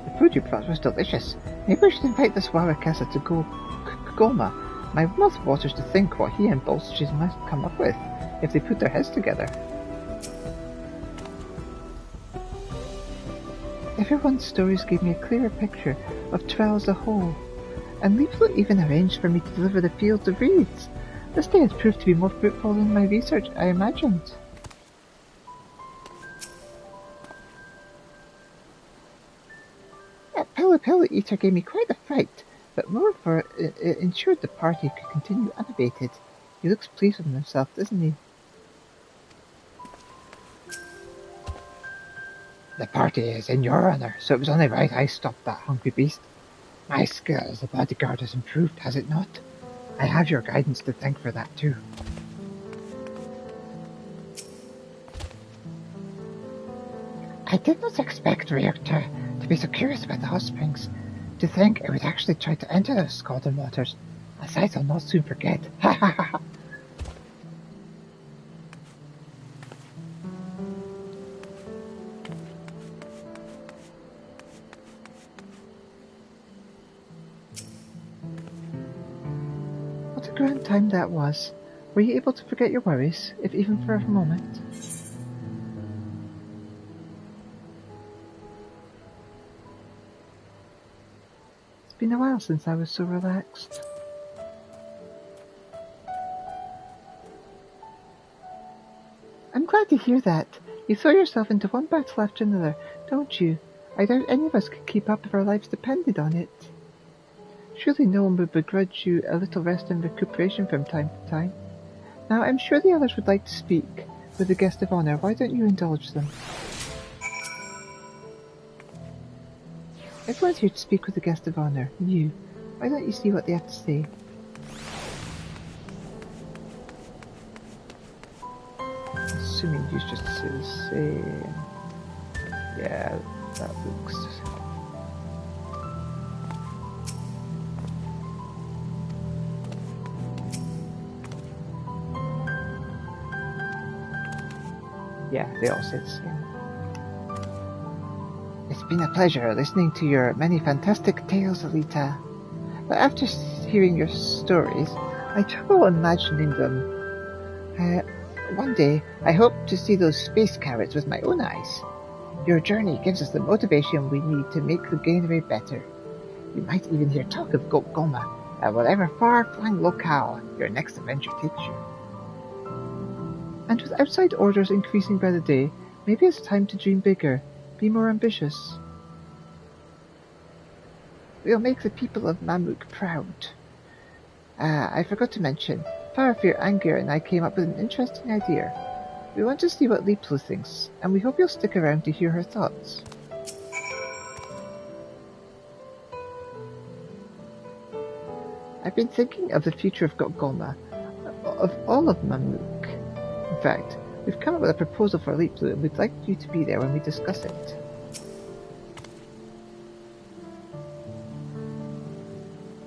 The food you brought was delicious. Maybe we should invite this Warakasa to go Goma. My mouth waters to think what he and Bolsages might come up with if they put their heads together. Everyone's stories gave me a clearer picture of Trail as a whole, and Leaflet even arranged for me to deliver the Fields of Reeds. This day has proved to be more fruitful than my research I imagined. That Pillow Eater gave me quite a fright, but moreover it ensured the party could continue unabated. He looks pleased with himself, doesn't he? The party is in your honor, so it was only right I stopped that hungry beast. My skill as a bodyguard has improved, has it not? I have your guidance to thank for that too. I did not expect Reactor to be so curious about the hot springs. To think it would actually try to enter those scalding waters, a sight I'll not soon forget. Ha ha ha! What a grand time that was. Were you able to forget your worries, if even for a moment? It's been a while since I was so relaxed. I'm glad to hear that. You throw yourself into one battle after another, don't you? I doubt any of us could keep up if our lives depended on it. Surely no one would begrudge you a little rest and recuperation from time to time. Now, I'm sure the others would like to speak with the guest of honor. Why don't you indulge them? Everyone's here to speak with the guest of honor. You. Why don't you see what they have to say? Assuming he's just saying... Yeah, that looks... Yeah, they all say the same. It's been a pleasure listening to your many fantastic tales, Elita. But after hearing your stories, I trouble imagining them. One day, I hope to see those space carrots with my own eyes. Your journey gives us the motivation we need to make the granary better. You might even hear talk of Goma at whatever far-flung locale your next adventure takes you. And with outside orders increasing by the day, maybe it's time to dream bigger, be more ambitious. We'll make the people of Mamuk proud. I forgot to mention, Farafir, Angir and I came up with an interesting idea. We want to see what Liplo thinks, and we hope you'll stick around to hear her thoughts. I've been thinking of the future of Goma, of all of Mamuk. In fact, we've come up with a proposal for Liplo and we'd like you to be there when we discuss it.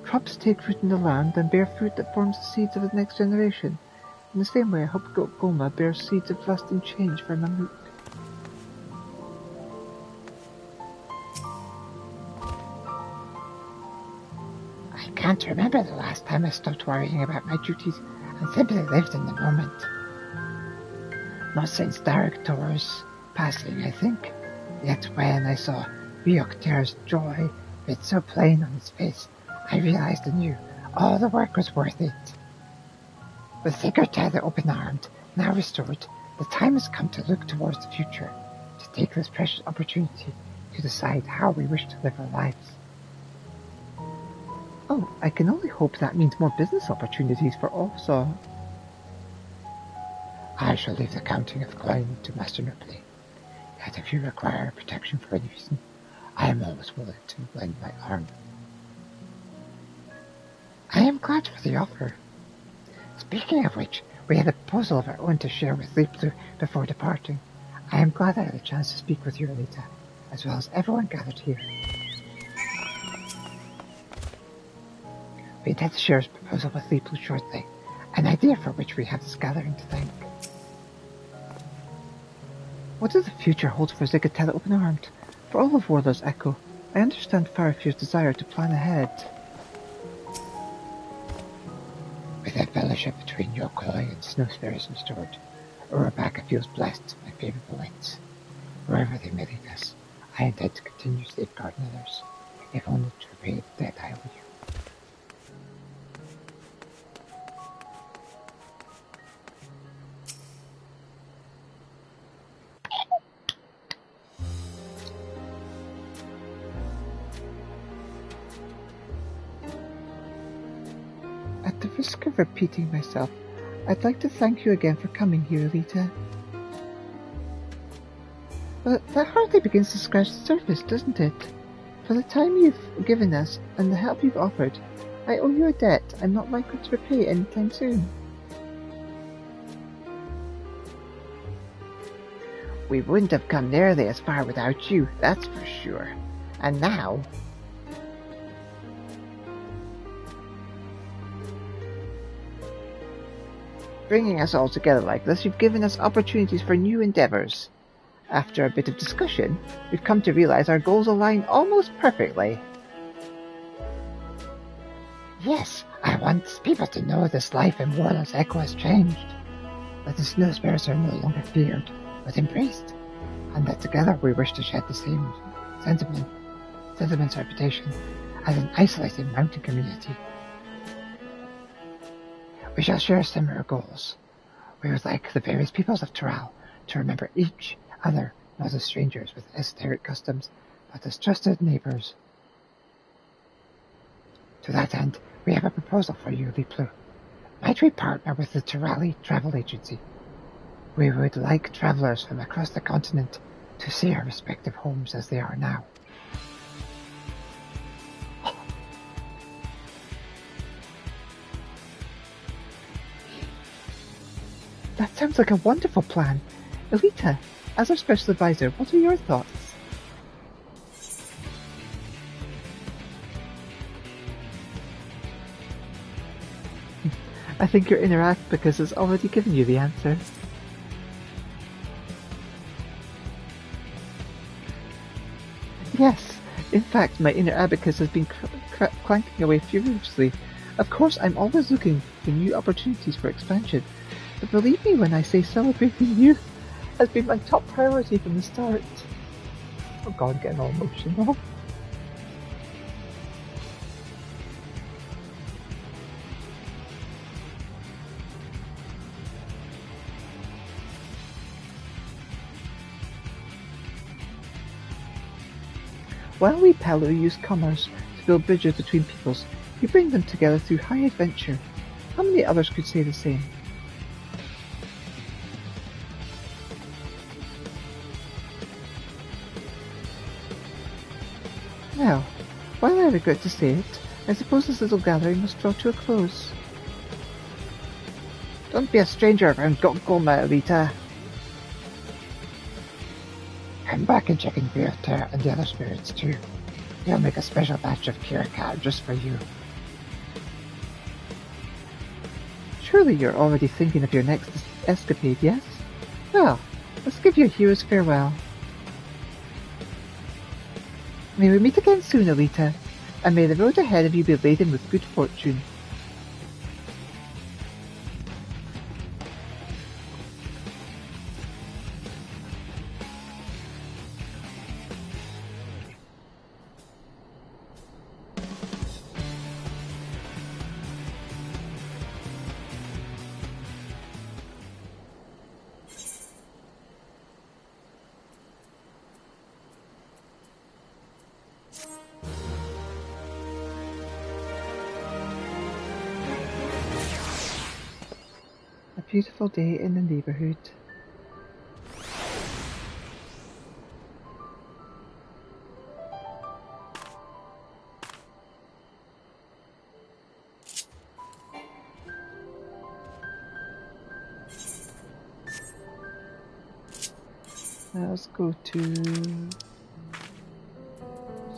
Crops take root in the land and bear fruit that forms the seeds of the next generation. In the same way, I hope Goma bears seeds of lasting change for Mamuk. I can't remember the last time I stopped worrying about my duties and simply lived in the moment. Not since Director's passing, I think. Yet when I saw Reactor's joy With so plain on his face, I realized anew all the work was worth it. With Sigurd open-armed, now restored, the time has come to look towards the future, to take this precious opportunity to decide how we wish to live our lives. Oh, I can only hope that means more business opportunities for all, so... I shall leave the counting of coin to Master Nupley. Yet if you require protection for any reason, I am always willing to lend my arm. I am glad for the offer. Speaking of which, we had a proposal of our own to share with Leaplu before departing. I am glad I had a chance to speak with you, Elita, as well as everyone gathered here. We intend to share his proposal with Leaplu shortly, an idea for which we have this gathering to thank. What does the future hold for Zigatella Open-Armed? For all of Warlord's Echo, I understand Farafir's desire to plan ahead. With a fellowship between Yokoi and Snowsparrows restored, Urabaka feels blessed by favorable winds. Wherever they may lead us, I intend to continue safeguarding others, if only to repay the debt I owe you. At the risk of repeating myself, I'd like to thank you again for coming here, Elita. But that hardly begins to scratch the surface, doesn't it? For the time you've given us and the help you've offered, I owe you a debt I'm not likely to repay anytime soon. We wouldn't have come nearly as far without you, that's for sure. And now... Bringing us all together like this, you've given us opportunities for new endeavours. After a bit of discussion, we've come to realise our goals align almost perfectly. Yes, I want people to know this life in Warlord's Echo has changed. That the Snowsparrows are no longer feared, but embraced. And that together we wish to shed the same sentiment's reputation as an isolated mountain community. We shall share similar goals. We would like the various peoples of Toral to remember each other not as strangers with esoteric customs, but as trusted neighbours. To that end, we have a proposal for you, Leaplu. Might we partner with the Torali Travel Agency? We would like travellers from across the continent to see our respective homes as they are now. That sounds like a wonderful plan. Elita, as our special advisor, what are your thoughts? I think your inner abacus has already given you the answer. Yes, in fact, my inner abacus has been clanking away furiously. Of course, I'm always looking for new opportunities for expansion, but believe me when I say celebrating you has been my top priority from the start. Oh god, I'm getting all emotional. While we Palu use commerce to build bridges between peoples, we bring them together through high adventure. How many others could say the same? Now, while I regret to say it, I suppose this little gathering must draw to a close. Don't be a stranger around Goma, Elita. Come back and check in Virta and the other spirits too. We'll make a special batch of Kiraka just for you. Surely you're already thinking of your next escapade, yes? Well, let's give you a hero's farewell. May we meet again soon, Elita, and may the road ahead of you be laden with good fortune. beautiful day in the neighborhood. Now let's go to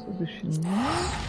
solution 1.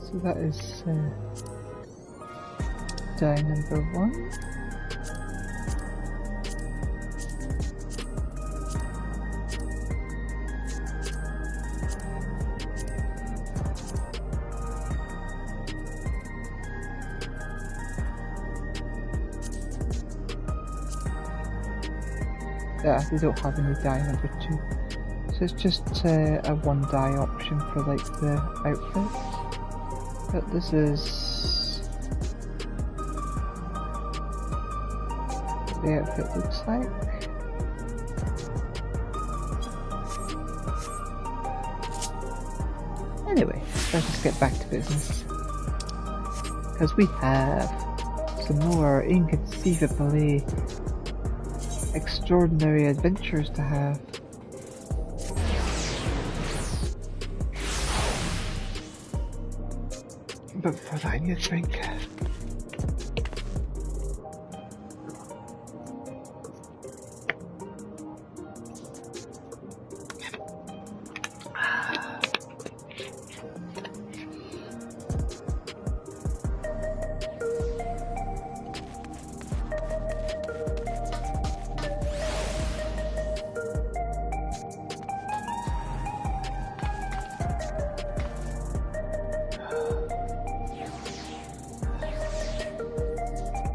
So that is die number 1. Yeah, they don't have any die number 2. So it's just a 1 die option for like the outfit. But this is what the outfit looks like. Anyway, let's just get back to business. Because we have some more inconceivably extraordinary adventures to have. But before that I need a drink.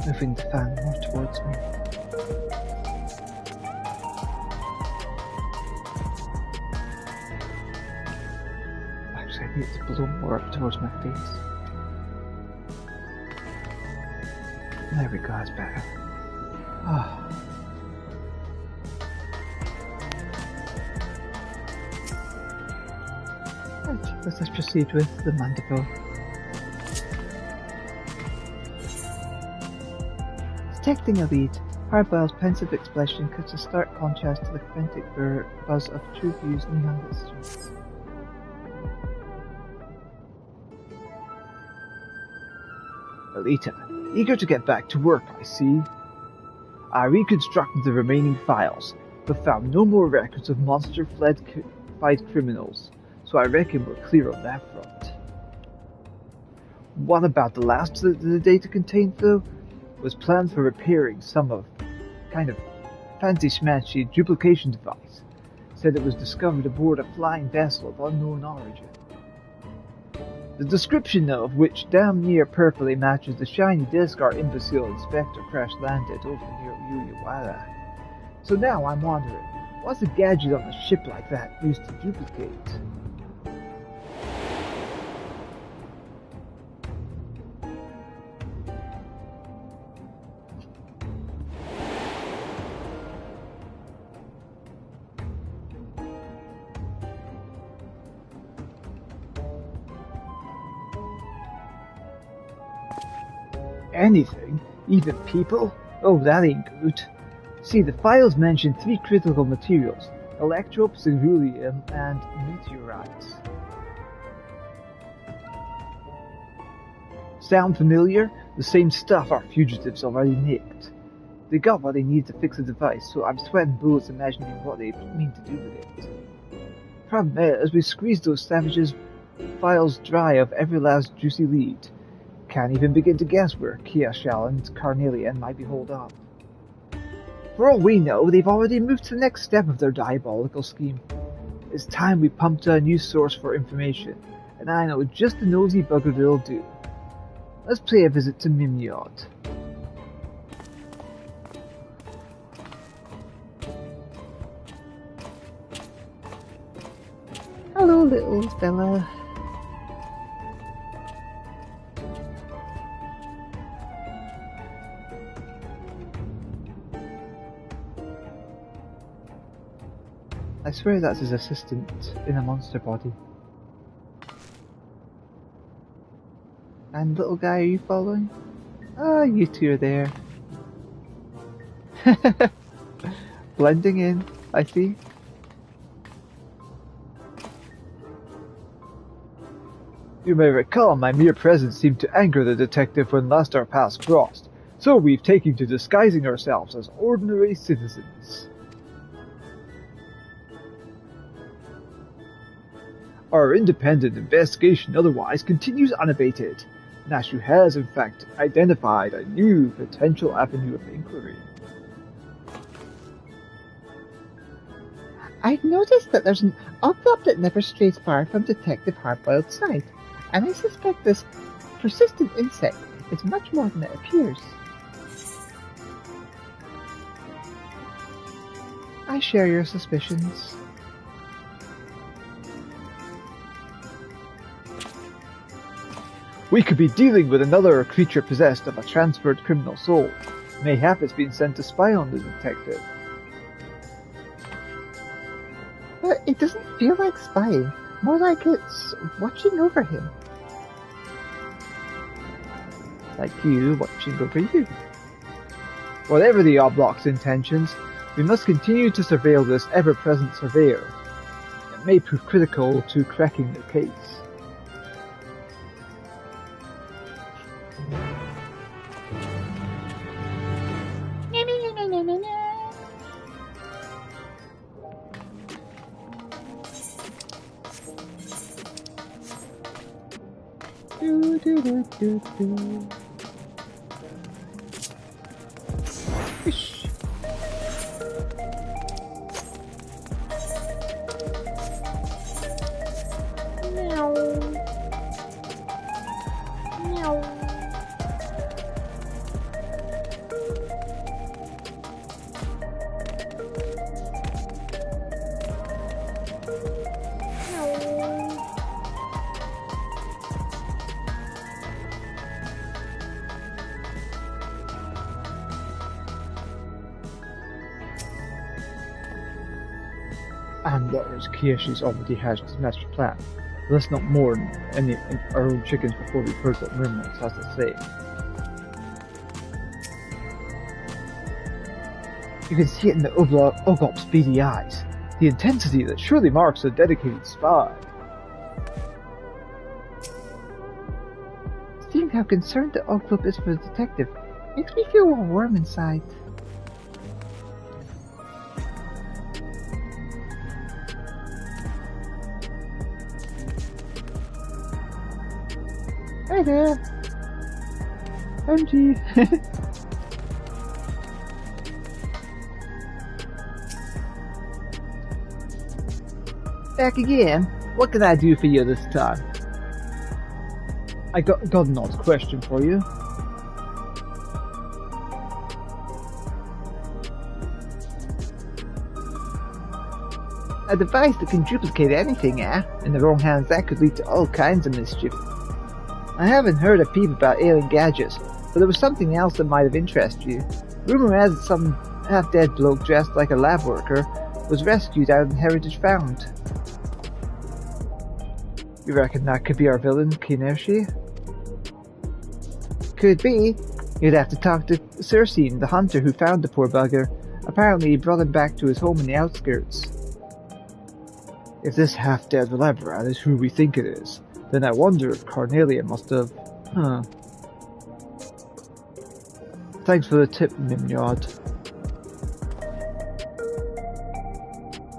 Moving the fan more towards me. Actually, I need to blow more up towards my face. There we go, that's better. Ah. Right, let's proceed with the mandible. Detecting a lead, Harboil's pensive expression cuts a stark contrast to the frantic buzz of Trueview's neon streets. Elita, eager to get back to work, I see. I reconstructed the remaining files, but found no more records of monster-fled criminals, so I reckon we're clear on that front. What about the last that the data contained, though? Was planned for repairing some of kind of fancy-schmancy duplication device. Said it was discovered aboard a flying vessel of unknown origin. The description of which damn near perfectly matches the shiny disc our imbecile inspector crash-landed over near Uyawara. So now I'm wondering, what's a gadget on a ship like that used to duplicate? Anything? Even people? Oh, that ain't good. See, the files mention 3 critical materials: electrope, ceruleum, and meteorites. Sound familiar? The same stuff our fugitives already nicked. They got what they need to fix the device, so I'm sweating bullets imagining what they mean to do with it. Problem is, we squeezed those savages' files dry of every last juicy lead. Can't even begin to guess where Kiashal and Carnelian might be holed up. For all we know, they've already moved to the next step of their diabolical scheme. It's time we pumped a new source for information, and I know just the nosy bugger that'll do. Let's pay a visit to Mimiot. Hello, little fella. I swear that's his assistant in a monster body. And little guy, are you following? Ah, you two are there. Blending in, I see. You may recall my mere presence seemed to anger the detective when last our paths crossed, so we've taken to disguising ourselves as ordinary citizens. Our independent investigation otherwise continues unabated. Nashu has, in fact, identified a new potential avenue of inquiry. I've noticed that there's an envelope that never strays far from Detective Hardboiled's side, and I suspect this persistent insect is much more than it appears. I share your suspicions. We could be dealing with another creature possessed of a transferred criminal soul. Mayhap it's been sent to spy on the detective. But it doesn't feel like spying, more like it's watching over him. Like you watching over you. Whatever the Oblok's intentions, we must continue to surveil this ever-present surveyor. It may prove critical to cracking the case. Fish. Meow. Meow. And there's Kiyoshi's already hatched his master plan. Let's not mourn any our own chickens before we've heard what Murmurs has to say. You can see it in the Ogop's beady eyes. The intensity that surely marks a dedicated spy. Seeing how concerned the Oglop is for the detective makes me feel all warm inside. Hi there. MG. Back again? What can I do for you this time? I got an odd question for you. A device that can duplicate anything, eh? In the wrong hands, that could lead to all kinds of mischief. I haven't heard a peep about alien gadgets, but there was something else that might have interested you. Rumor has it some half-dead bloke dressed like a lab worker was rescued out of the Heritage Found. You reckon that could be our villain, Kinershi? Could be, You'd have to talk to Cersei, the hunter who found the poor bugger. Apparently he brought him back to his home in the outskirts. If this half-dead labyrinth is who we think it is, then I wonder if Cornelia must have... Thanks for the tip, Nimrod.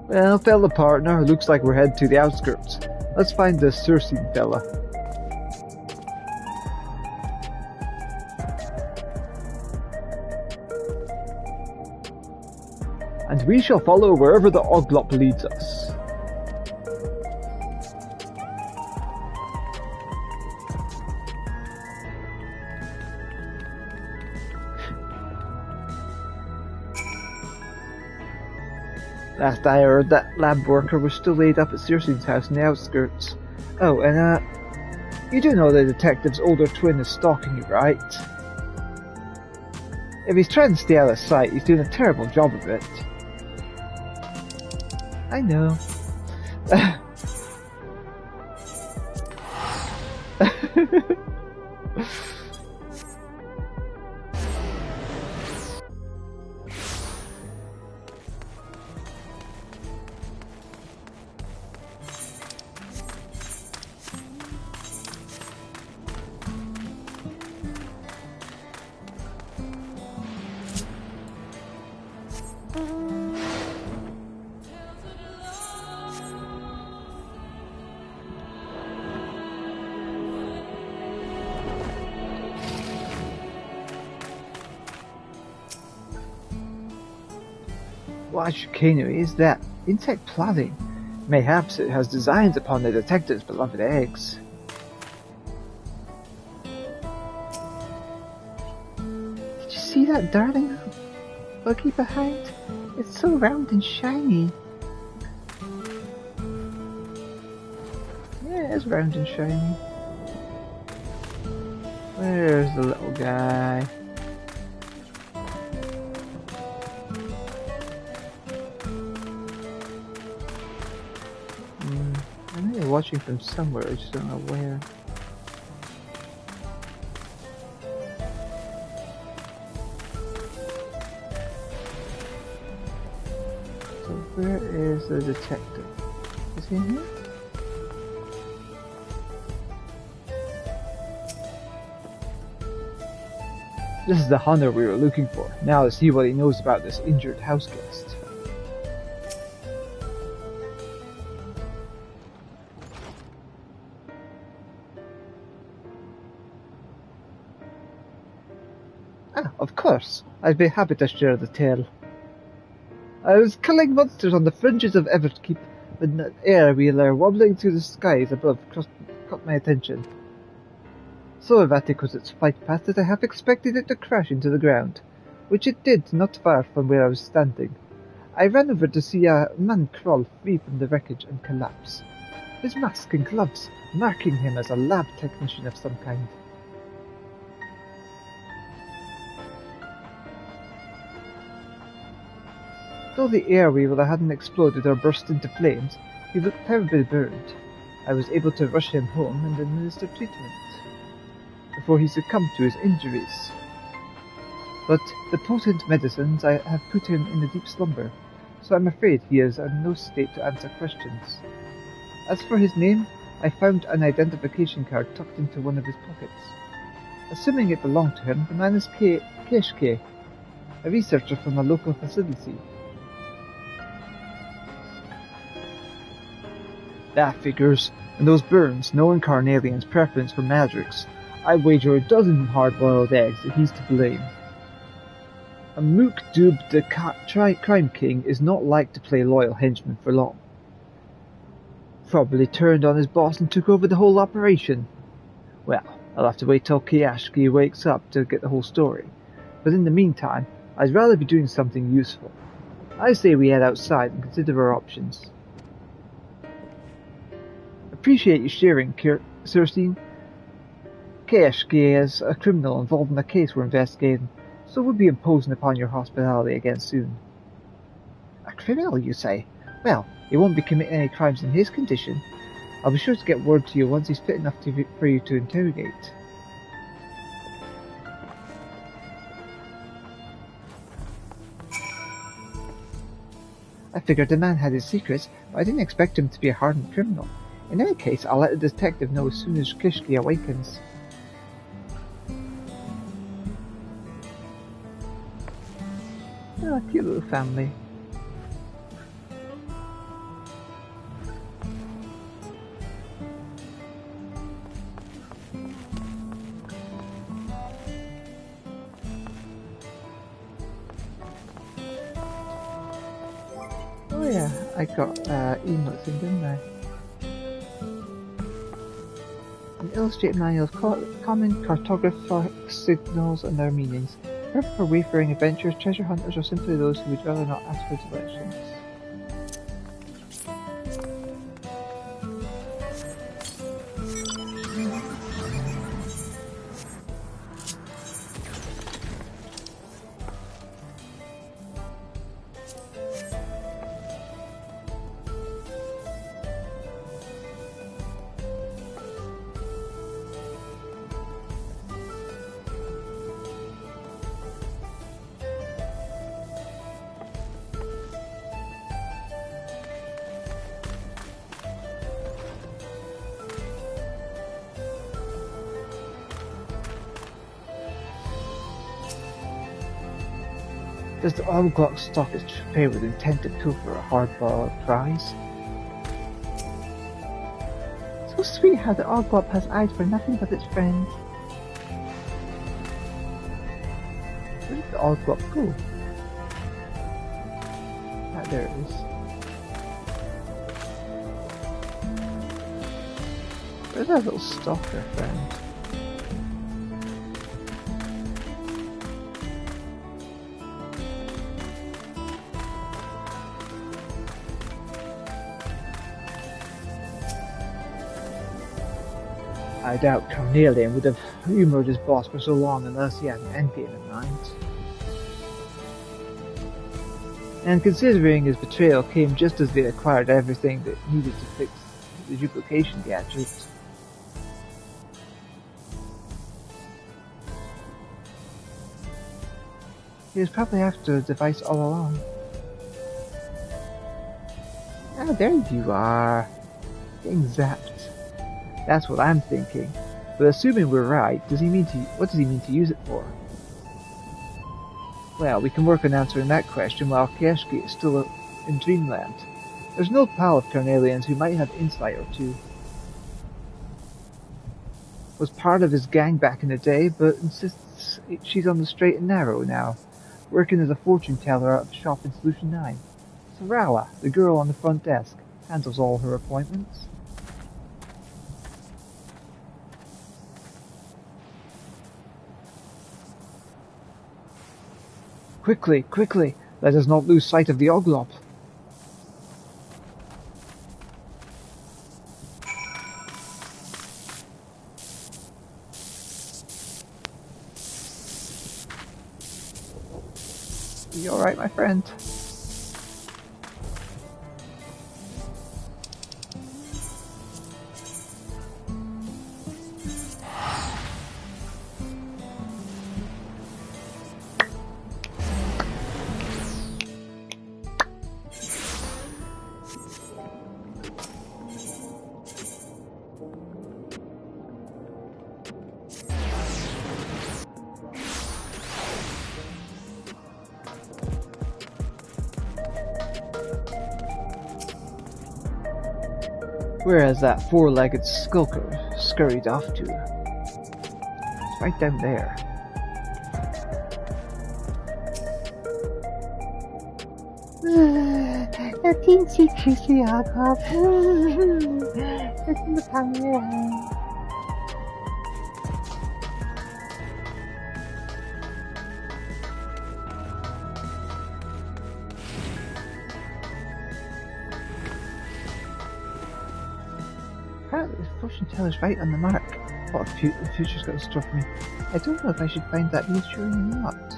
Well, fella partner, looks like we're headed to the outskirts. Let's find the Cersei fella. And we shall follow wherever the Oglop leads us. Last I heard, that lab worker was still laid up at Cersei's house in the outskirts. Oh, and you do know the detective's older twin is stalking you, right? If he's trying to stay out of sight, he's doing a terrible job of it. I know. What chicanery is that? Insect clothing. Mayhaps it has designs upon the detective's beloved eggs. Did you see that darling buggy behind? It's so round and shiny. Yeah, it's round and shiny. Where's the little guy? I know you're watching from somewhere, I just don't know where. So where is the detective? Is he in here? This is the hunter we were looking for. Now let's see what he knows about this injured house guest. Ah, of course. I'd be happy to share the tale. I was killing monsters on the fringes of Everkeep when an air wheeler wobbling through the skies above caught my attention. So erratic was its flight path that I half expected it to crash into the ground, which it did not far from where I was standing. I ran over to see a man crawl free from the wreckage and collapse, his mask and gloves marking him as a lab technician of some kind. Though the air wheeler hadn't exploded or burst into flames, he looked terribly burned. I was able to rush him home and administer treatment before he succumbed to his injuries. But the potent medicines I have put him in a deep slumber, so I'm afraid he is in no state to answer questions. As for his name, I found an identification card tucked into one of his pockets. Assuming it belonged to him, the man is Keshke, a researcher from a local facility. That figures, and those burns, knowing Carnelian's preference for Madrix, I wager a dozen hard-boiled eggs that he's to blame. A Mook Dub the Crime King is not like to play loyal henchman for long. Probably turned on his boss and took over the whole operation. Well, I'll have to wait till Kiyashki wakes up to get the whole story. But in the meantime, I'd rather be doing something useful. I say we head outside and consider our options. Appreciate you sharing, Cersei. Kiyashki is a criminal involved in a case we're investigating, so we'll be imposing upon your hospitality again soon. A criminal, you say? Well, he won't be committing any crimes in his condition. I'll be sure to get word to you once he's fit enough for you to interrogate. I figured the man had his secrets, but I didn't expect him to be a hardened criminal. In any case, I'll let the detective know as soon as Kishki awakens. Oh, cute little family. Oh yeah, I got emotes in, didn't I? An illustrated manual of common cartographic signals and their meanings. Perfect for wayfaring adventurers, treasure hunters, or simply those who would rather not ask for directions. Does the oil-glock stalk its prey with intent to pilfer a hard-boiled prize? So sweet how the oil-glock has eyes for nothing but its friends. Where did the oil-glock go? Ah, there it is. Where's that little stalker friend? I doubt Cornelian would have humoured his boss for so long unless he had an endgame in mind. And considering his betrayal came just as they acquired everything that needed to fix the duplication gadget. He was probably after the device all along. Ah, there you are. Getting zapped. That's what I'm thinking. But assuming we're right, what does he mean to use it for? Well, we can work on answering that question while Keshki is still in Dreamland. There's no pal of Cornelian's who might have insight or two. Was part of his gang back in the day, but insists she's on the straight and narrow now, working as a fortune teller out of a shop in Solution 9. Sarala, the girl on the front desk, handles all her appointments. Quickly, quickly! Let us not lose sight of the Oglop. You alright, my friend? Whereas that four-legged skulker scurried off to. It's right down there. A teensy juicy oglop. It's in the palm of your hand. Apparently, the fortune teller's right on the mark. What the future's got in store for me. I don't know if I should find that reassuring or not.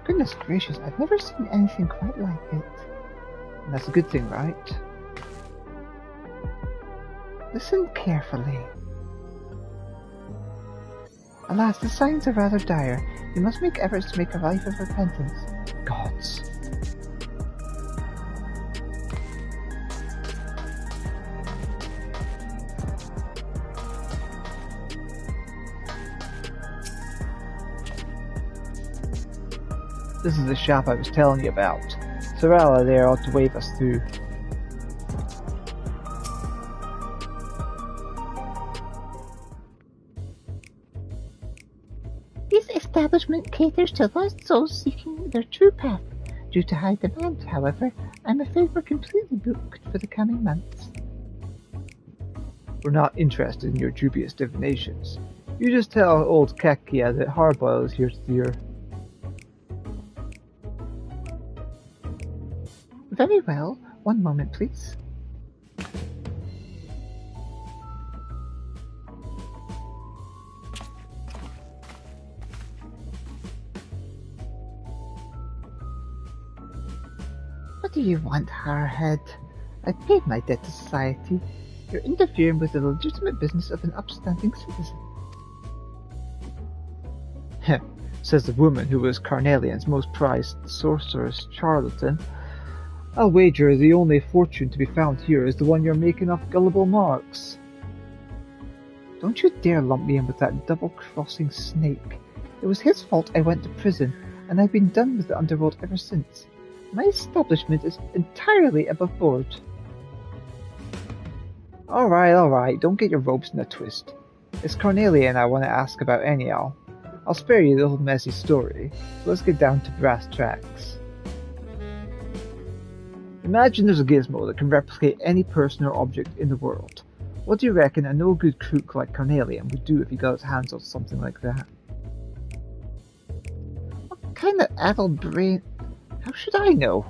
Goodness gracious, I've never seen anything quite like it. And that's a good thing, right? Listen carefully. Alas, the signs are rather dire. You must make efforts to make a life of repentance. Gods. This is the shop I was telling you about. Sorella there ought to wave us through. This establishment caters to lost souls seeking their true path. Due to high demand, however, I'm afraid we're completely booked for the coming months. We're not interested in your dubious divinations. You just tell old Kakia that Hardboiled is here to see her. Very well. One moment, please. What do you want, Harhead? I've paid my debt to society. You're interfering with the legitimate business of an upstanding citizen. Heh, says the woman who was Carnelian's most prized sorceress charlatan. I'll wager the only fortune to be found here is the one you're making off gullible Marks. Don't you dare lump me in with that double-crossing snake. It was his fault I went to prison, and I've been done with the underworld ever since. My establishment is entirely above board. Alright, don't get your ropes in a twist. It's Carnelian I want to ask about anyhow. I'll spare you the whole messy story, so let's get down to brass tacks. Imagine there's a gizmo that can replicate any person or object in the world. What do you reckon a no-good crook like Carnelian would do if he got his hands on something like that? What kind of addled brain... How should I know?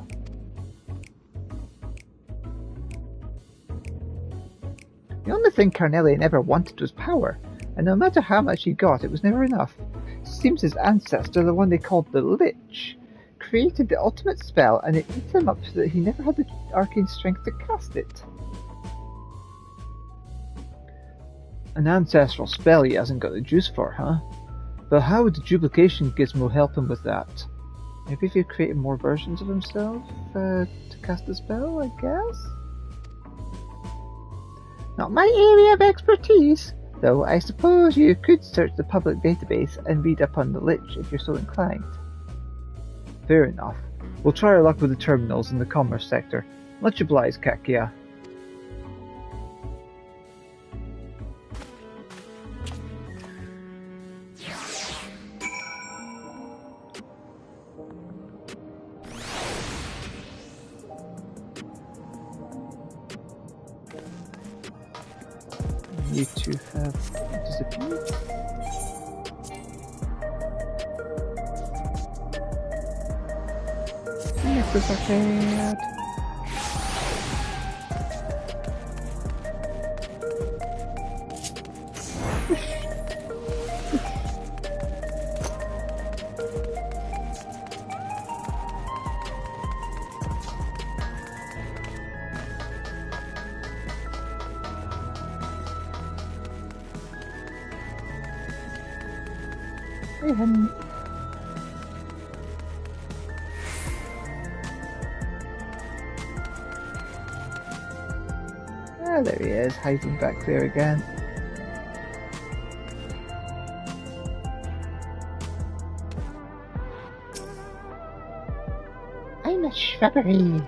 The only thing Carnelian ever wanted was power, and no matter how much he got, it was never enough. It seems his ancestor, the one they called the Lich, created the ultimate spell, and it ate him up so that he never had the arcane strength to cast it. An ancestral spell he hasn't got the juice for, huh? But how would the duplication gizmo help him with that? Maybe if he created more versions of himself to cast the spell, I guess? Not my area of expertise, though I suppose you could search the public database and read up on the Lich if you're so inclined. Fair enough. We'll try our luck with the terminals in the commerce sector. Much obliged, Kakia. You two have disappeared. Necklace arcade. Hey, honey. Ah, there he is, hiding back there again. I'm a shrubbery.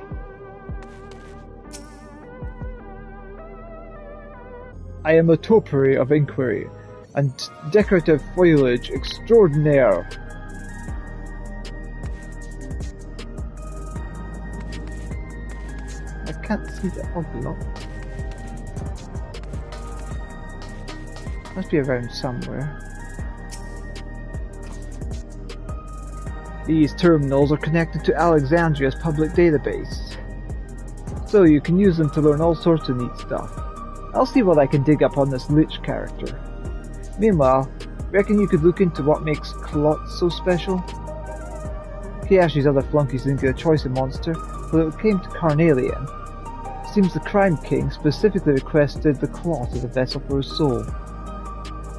I am a topiary of inquiry, and decorative foliage extraordinaire. I can't see the oblong. Must be around somewhere. These terminals are connected to Alexandria's public database, so you can use them to learn all sorts of neat stuff. I'll see what I can dig up on this Lich character. Meanwhile, reckon you could look into what makes Klotz so special? Kiyashi's other flunkies didn't get a choice of monster, but when it came to Carnelian, seems the Crime King specifically requested the Klot as a vessel for his soul.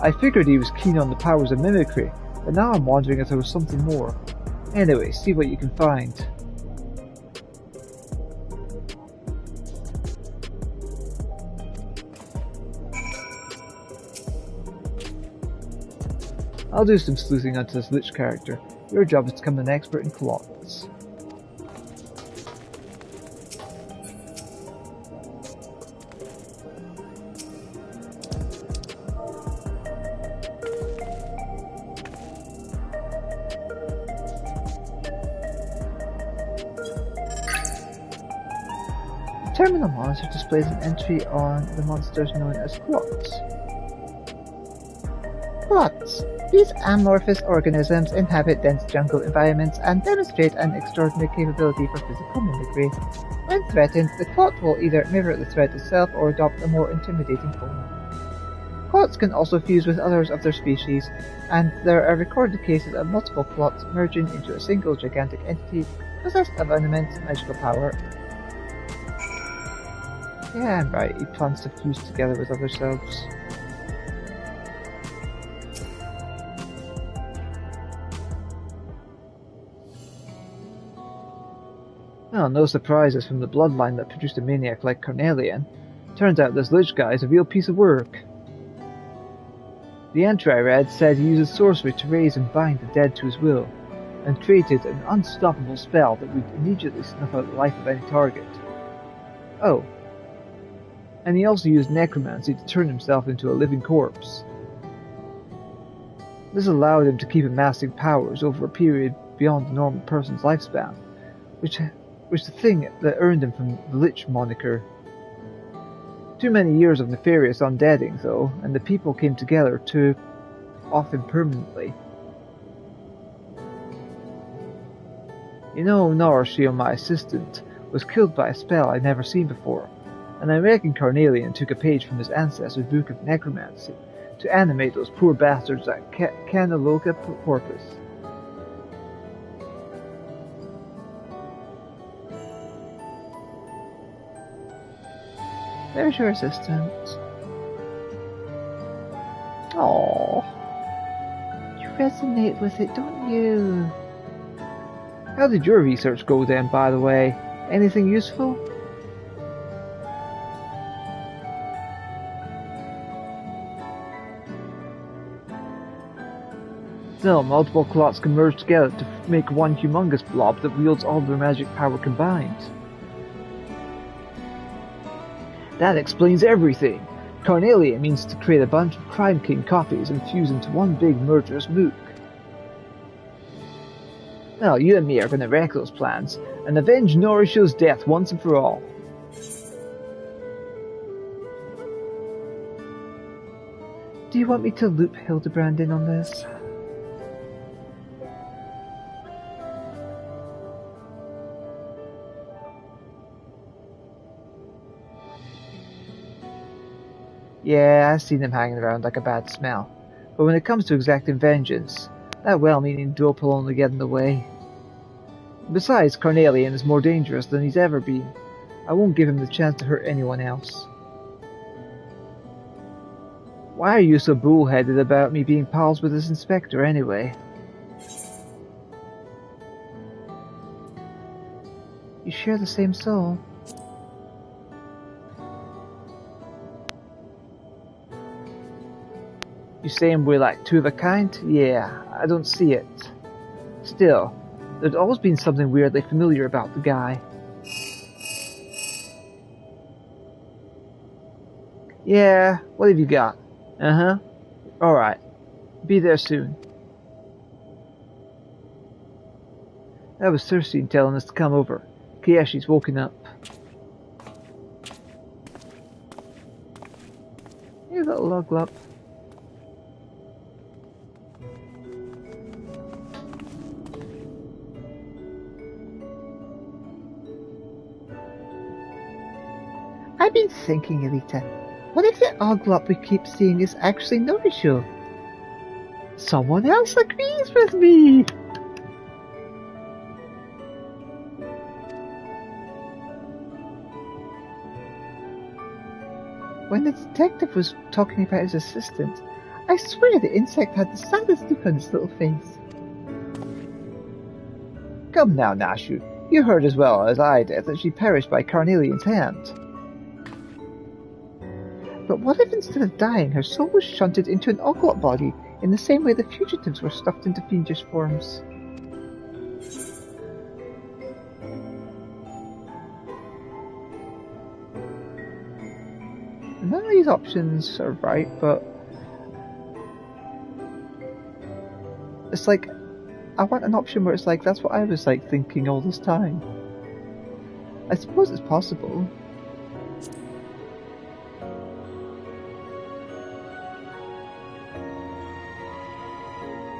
I figured he was keen on the powers of mimicry, but now I'm wondering if there was something more. Anyway, see what you can find. I'll do some sleuthing onto this Lich character. Your job is to become an expert in plots. The terminal monitor displays an entry on the monsters known as clots. Clots. These amorphous organisms inhabit dense jungle environments and demonstrate an extraordinary capability for physical mimicry. When threatened, the clot will either mirror the threat itself or adopt a more intimidating form. Clots can also fuse with others of their species, and there are recorded cases of multiple clots merging into a single gigantic entity possessed of an immense magical power. Yeah, I'm right, he plans to fuse together with other selves. Well, no surprises from the bloodline that produced a maniac like Cornelian. Turns out this Lich guy is a real piece of work. The entry I read said he uses sorcery to raise and bind the dead to his will, and created an unstoppable spell that would immediately snuff out the life of any target. Oh. And he also used necromancy to turn himself into a living corpse. This allowed him to keep amassing powers over a period beyond the normal person's lifespan, which the thing that earned him from the Lich moniker. Too many years of nefarious undeading, though, and the people came together to off him permanently. You know, Norishio, my assistant, was killed by a spell I'd never seen before, and I reckon Cornelian took a page from his ancestor's book of necromancy to animate those poor bastards at Canaloca Porpoise. There's your assistant. Oh, you resonate with it, don't you? How did your research go then, by the way? Anything useful? Still, multiple clots can merge together to make one humongous blob that wields all their magic power combined. That explains everything. Cornelia means to create a bunch of Crime King copies and fuse into one big murderous mook. Well, you and me are going to wreck those plans and avenge Norishio's death once and for all. Do you want me to loop Hildebrand in on this? Yeah, I've seen him hanging around like a bad smell. But when it comes to exacting vengeance, that well-meaning dope will only get in the way. Besides, Cornelian is more dangerous than he's ever been. I won't give him the chance to hurt anyone else. Why are you so bullheaded about me being pals with this inspector anyway? You share the same soul. You saying we're like two of a kind? Yeah, I don't see it. Still, there's always been something weirdly familiar about the guy. Yeah, what have you got? Uh-huh. Alright. Be there soon. That was Cersei telling us to come over. Kieshi's woken up. You little loglup. I've been thinking, Elita, what if the Oglop we keep seeing is actually Norishio? Someone else agrees with me! When the detective was talking about his assistant, I swear the insect had the saddest look on its little face. Come now, Nashu. You heard as well as I did that she perished by Carnelian's hand. But what if instead of dying, her soul was shunted into an oglot body in the same way the fugitives were stuffed into fiendish forms? None of these options are right, but it's like, I want an option where it's like, that's what I was like thinking all this time. I suppose it's possible.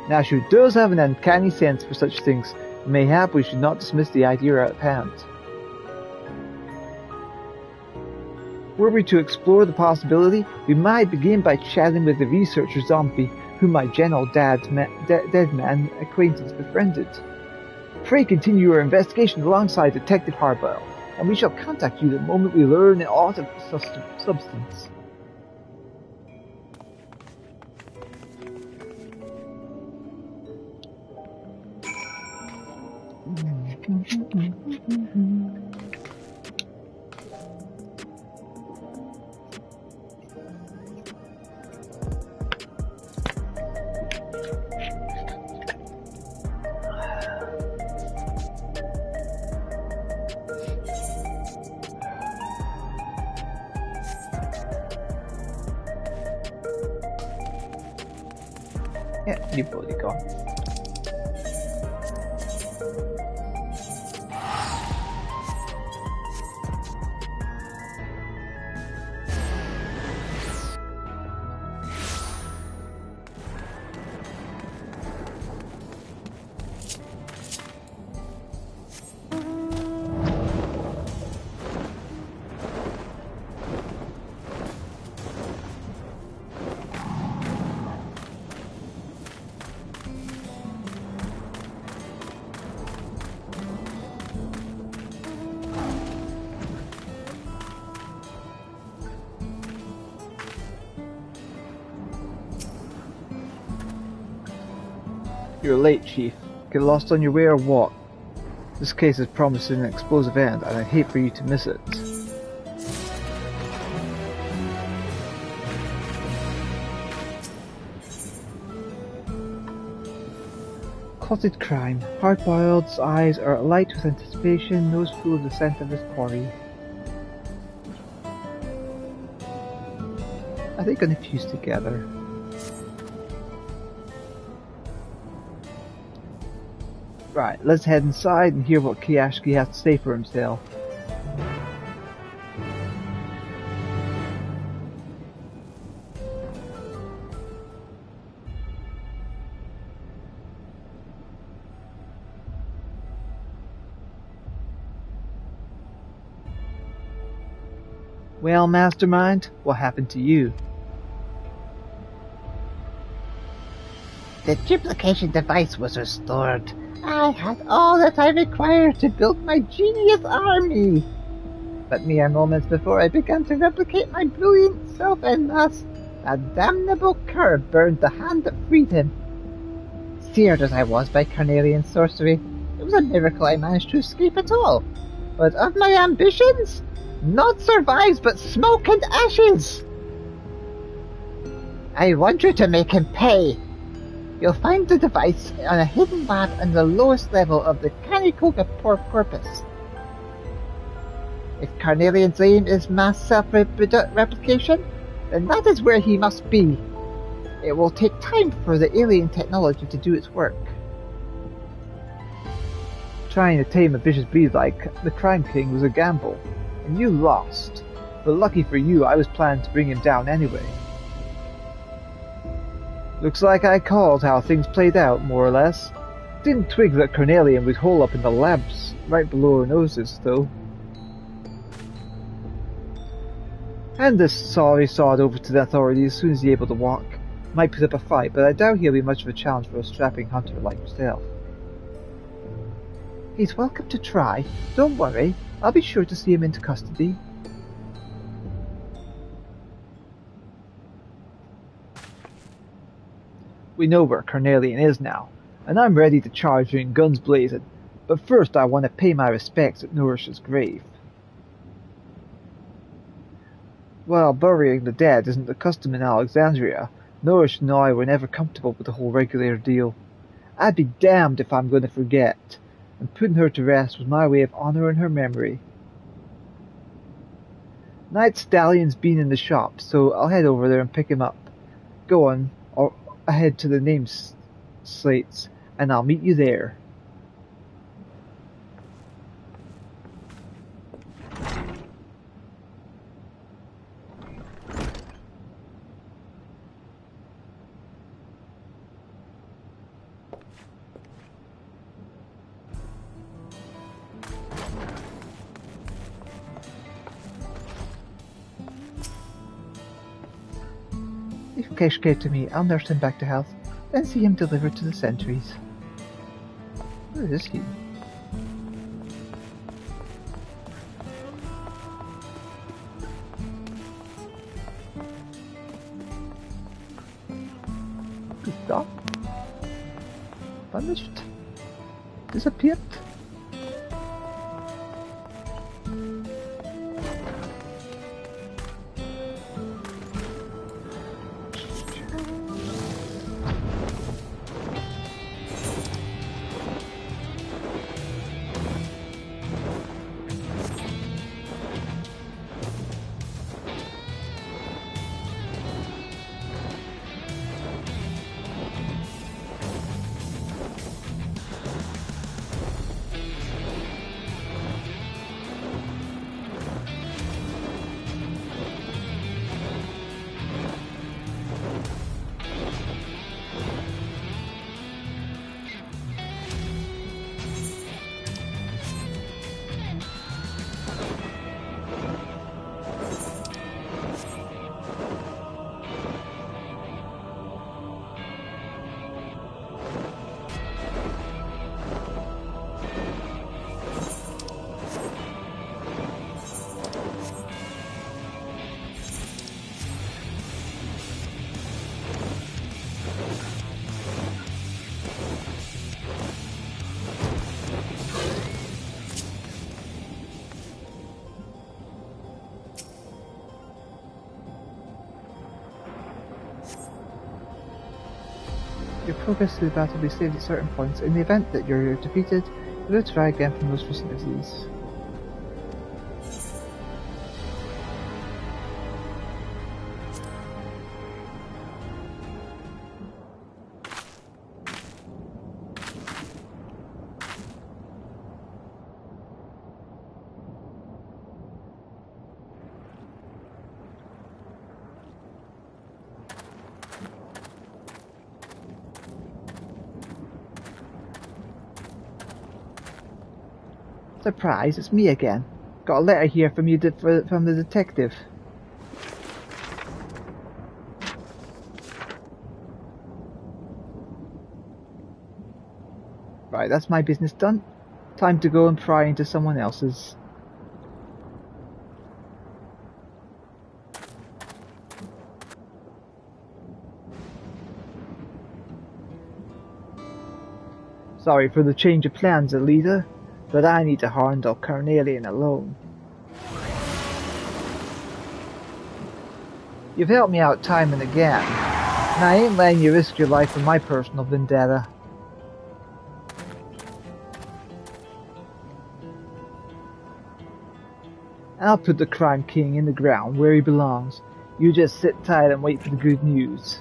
Nashu does have an uncanny sense for such things. Mayhap we should not dismiss the idea out of hand. Were we to explore the possibility, we might begin by chatting with the researcher zombie whom my general dead man acquaintance befriended. Pray continue your investigation alongside Detective Harbell, and we shall contact you the moment we learn aught of the substance. Yeah, you've already gone. You're late, Chief. Get lost on your way or what? This case is promising an explosive end, and I'd hate for you to miss it. Clotted crime. Hard-boiled's eyes are alight with anticipation, nose full of the scent of his quarry. Are they going to fuse together? Right, let's head inside and hear what Kiyashiki has to say for himself. Well, Mastermind, what happened to you? The duplication device was restored. I had all that I required to build my genius army. But mere moments before I began to replicate my brilliant self en masse, a damnable curb burned the hand that freed him. Seared as I was by Carnelian sorcery, it was a miracle I managed to escape at all. But of my ambitions, naught survives but smoke and ashes. I want you to make him pay. You'll find the device on a hidden lab on the lowest level of the Kanikoga corpus. If Carnelian's aim is mass self-replication, then that is where he must be. It will take time for the alien technology to do its work. Trying to tame a vicious breed like the Crime King was a gamble, and you lost. But lucky for you, I was planning to bring him down anyway. Looks like I called how things played out, more or less. Didn't twig that Carnelian would hole up in the labs right below our noses, though. And this sorry sod over to the authorities as soon as he's able to walk. Might put up a fight, but I doubt he'll be much of a challenge for a strapping hunter like yourself. He's welcome to try. Don't worry, I'll be sure to see him into custody. We know where Carnelian is now, and I'm ready to charge in guns blazing, but first I want to pay my respects at Nourish's grave. While burying the dead isn't the custom in Alexandria, Nourish and I were never comfortable with the whole regulator deal. I'd be damned if I'm going to forget, and putting her to rest was my way of honouring her memory. Night Stallion's been in the shop, so I'll head over there and pick him up. Go on, or ahead to the name slates, and I'll meet you there. Leave Keshke to me. I'll nurse him back to health, then see him delivered to the sentries. Where is he? Stop. Vanished. Disappeared. Your progress through the battle will be saved at certain points. In the event that you're defeated, you'll try again from those facilities. Surprise, it's me again. Got a letter here from you from the detective. Right, that's my business done. Time to go and pry into someone else's. Sorry for the change of plans, Elita. But I need to handle Carnelian alone. You've helped me out time and again, and I ain't letting you risk your life for my personal vendetta. I'll put the Crime King in the ground where he belongs. You just sit tight and wait for the good news.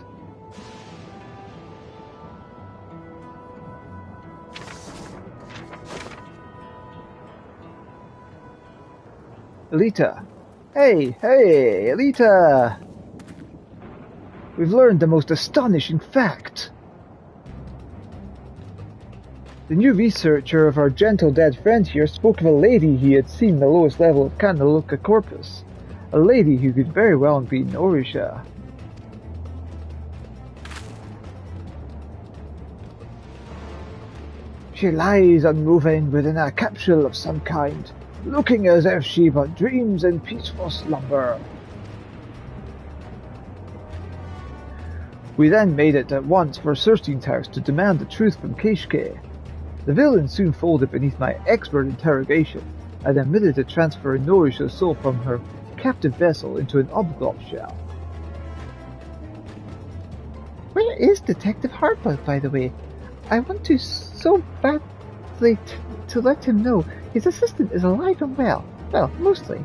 Elita! Hey, Elita! We've learned the most astonishing fact. The new researcher of our gentle dead friend here spoke of a lady he had seen the lowest level of Cantalouca Corpus. A lady who could very well be Nourisha. She lies unmoving within a capsule of some kind, looking as if she but dreams in peaceful slumber. We then made it at once for Surstein's house to demand the truth from Keishke. The villain soon folded beneath my expert interrogation and admitted to transferring Norisha's soul from her captive vessel into an Obglop shell. Where is Detective Hardboiled, by the way? I want to so badly to let him know his assistant is alive and well. Well, mostly.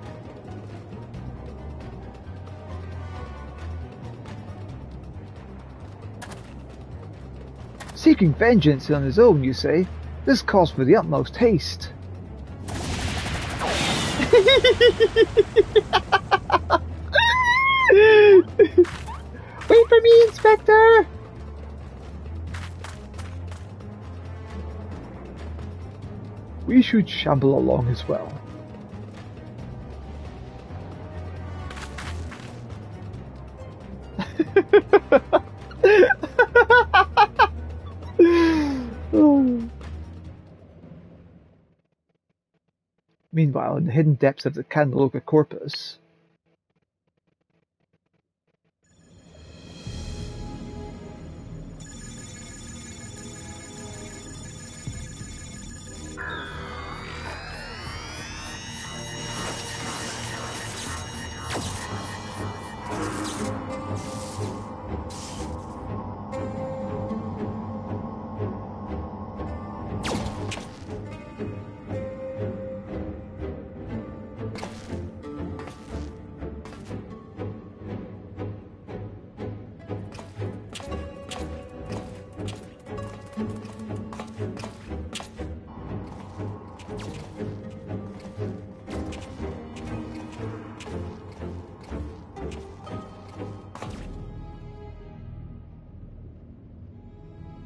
Seeking vengeance on his own, you say? This calls for the utmost haste. Wait for me, Inspector! We should shamble along as well. Meanwhile, in the hidden depths of the Canaloga Corpus,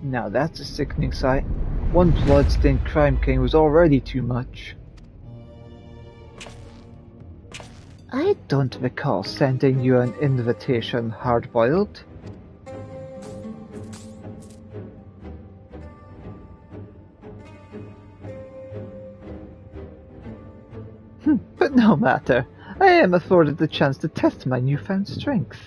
now that's a sickening sight. One blood-stained crime king was already too much. I don't recall sending you an invitation, Hardboiled. But no matter. I am afforded the chance to test my newfound strength.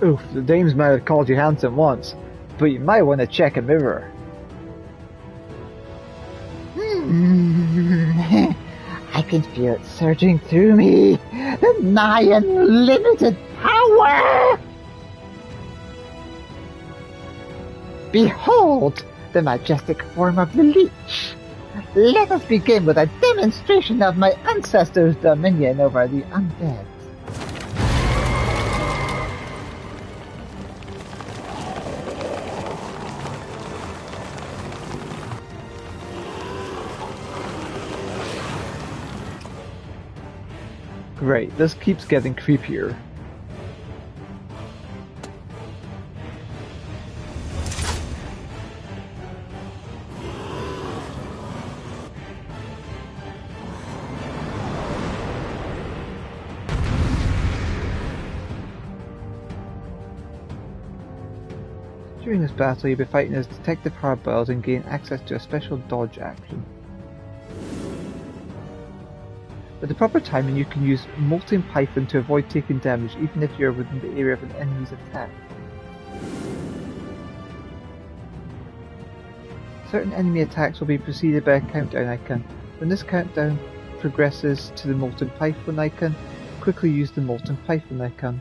Oof, the dames might have called you handsome once, but you might want to check a mirror. I can feel it surging through me. My unlimited power! Behold the majestic form of the Leech. Let us begin with a demonstration of my ancestors' dominion over the undead. Great, this keeps getting creepier. During this battle, you'll be fighting as Detective Hardboiled and gain access to a special dodge action. With the proper timing, you can use Molten Python to avoid taking damage even if you're within the area of an enemy's attack. Certain enemy attacks will be preceded by a countdown icon. When this countdown progresses to the Molten Python icon, quickly use the Molten Python icon.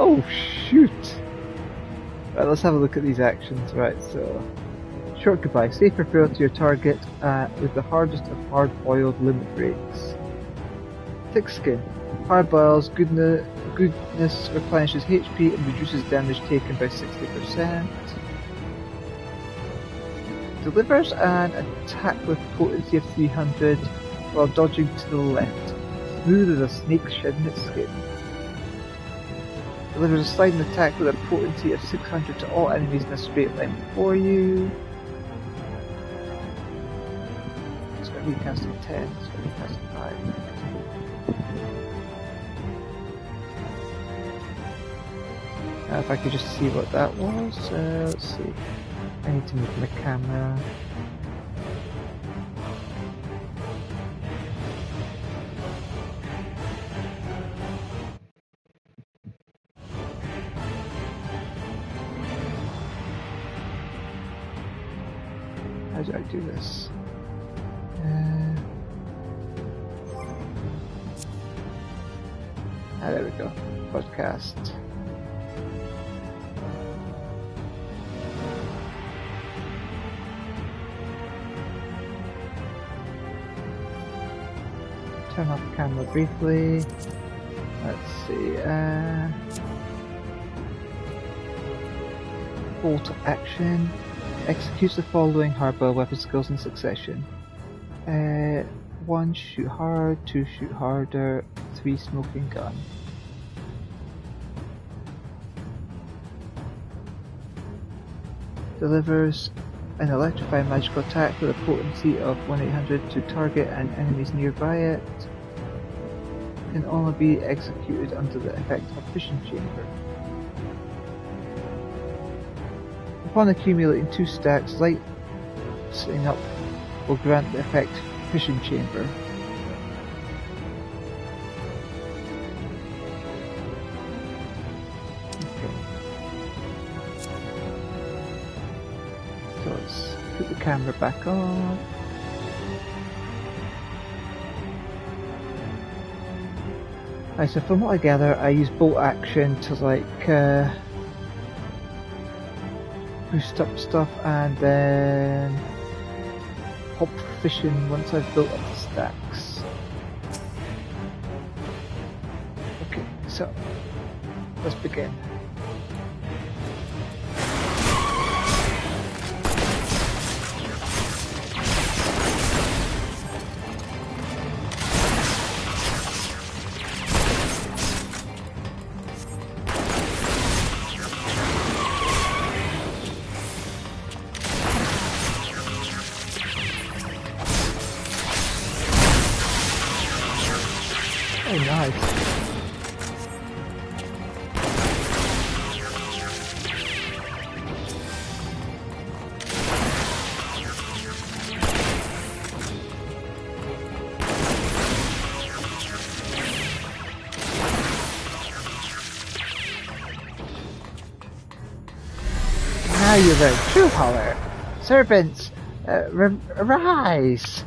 Oh shoot! Right, let's have a look at these actions. Right, so short goodbye. Safe referral to your target with the hardest of hard-boiled limit breaks. Thick skin. Hard-boil's goodness replenishes HP and reduces damage taken by 60%. Delivers an attack with potency of 300 while dodging to the left. smooth as a snake shedding its skin. Delivers a sliding attack with a potency of 600 to all enemies in a straight line before you. It's got recasting 10, it's got recasting 5. Now if I could just see what that was, let's see. I need to move my camera. How do I do this? There we go. Podcast. Turn off the camera briefly. Let's see. Bolt action. Executes the following hardball weapon skills in succession. 1 shoot hard, 2 shoot harder, 3 smoking gun. Delivers an electrifying magical attack with a potency of 1/800 to target and enemies nearby it. Can only be executed under the effect of Fission Chamber. Upon accumulating 2 stacks, lighting up will grant the effect Fission Chamber. Okay. So let's put the camera back on. Right, so from what I gather, I use bolt action to like boost up stuff and then hop fishing once I've built up the stacks. Okay, so let's begin. Oh, nice. Now you're the true power. Serpents, rise!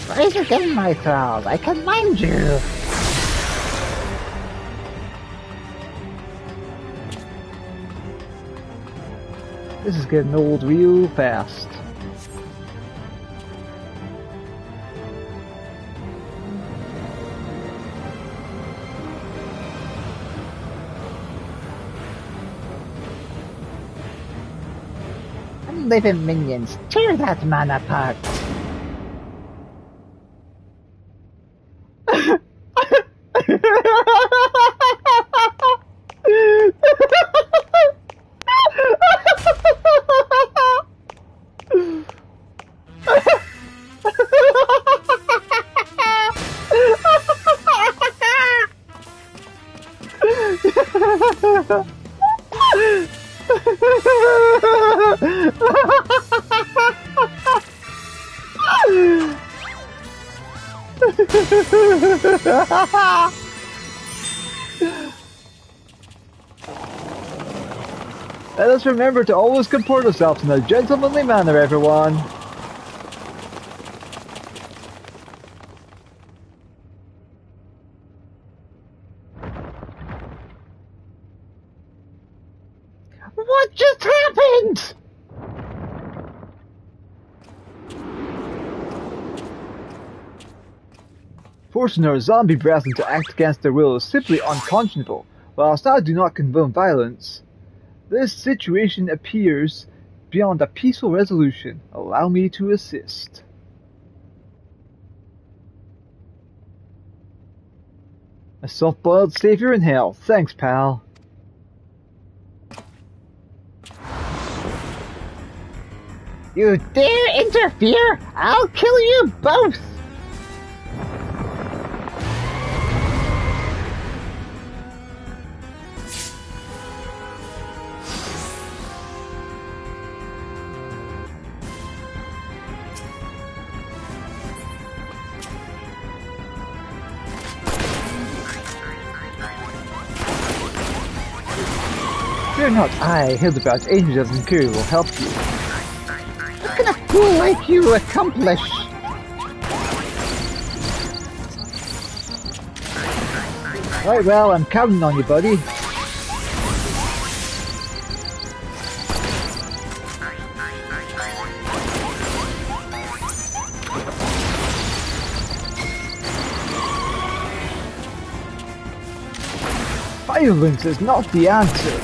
Rise again, my thralls, I command you! This is getting old real fast. Living minions, tear that man apart! Let us remember to always comport ourselves in a gentlemanly manner, everyone. What just happened? Forcing our zombie brethren to act against their will is simply unconscionable. Whilst I do not condone violence, this situation appears beyond a peaceful resolution. Allow me to assist. A soft-boiled savior in hell. Thanks, pal. You dare interfere? I'll kill you both! Fear not, I, Hildebert, Angel of the Imperial, will help you. What can a fool like you accomplish? Right, well, I'm counting on you, buddy. Violence is not the answer.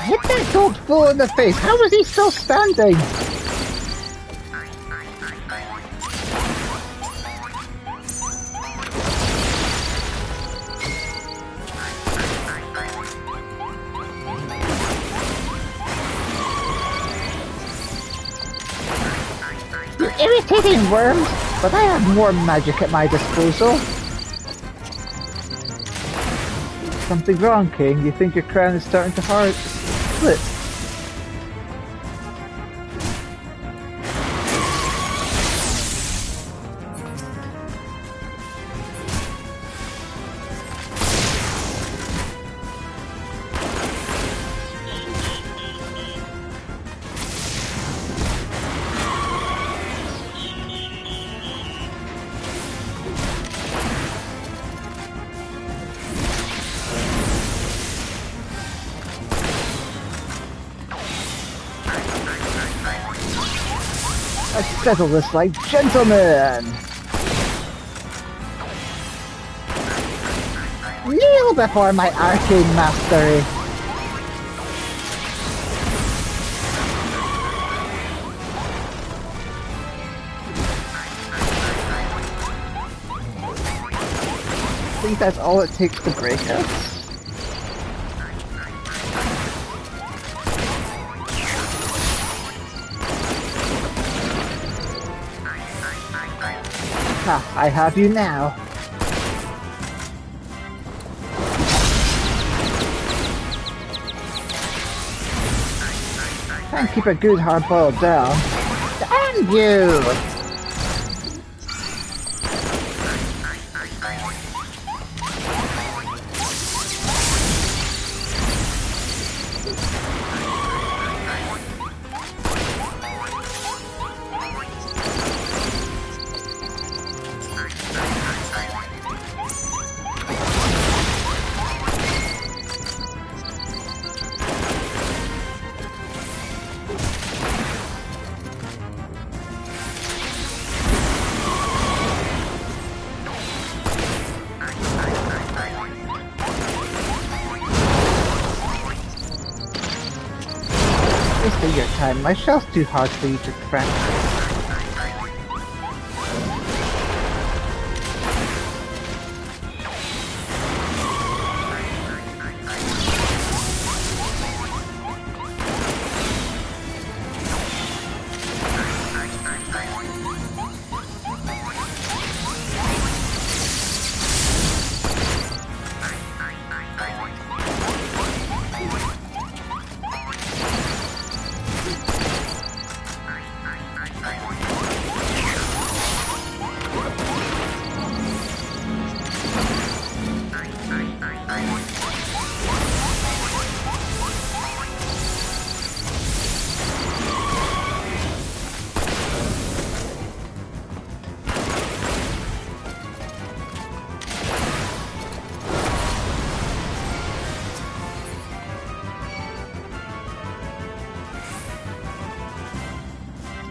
Hit that old fool in the face! How is he still standing? You irritating worms! But I have more magic at my disposal. Something wrong, King? You think your crown is starting to split? Let's settle this like gentlemen! Kneel before my arcane mastery! I think that's all it takes to break us. Ha, I have you now. Can't keep a good hard boiled down. Damn you! Wasting your time. My shell's too hard for you to crack.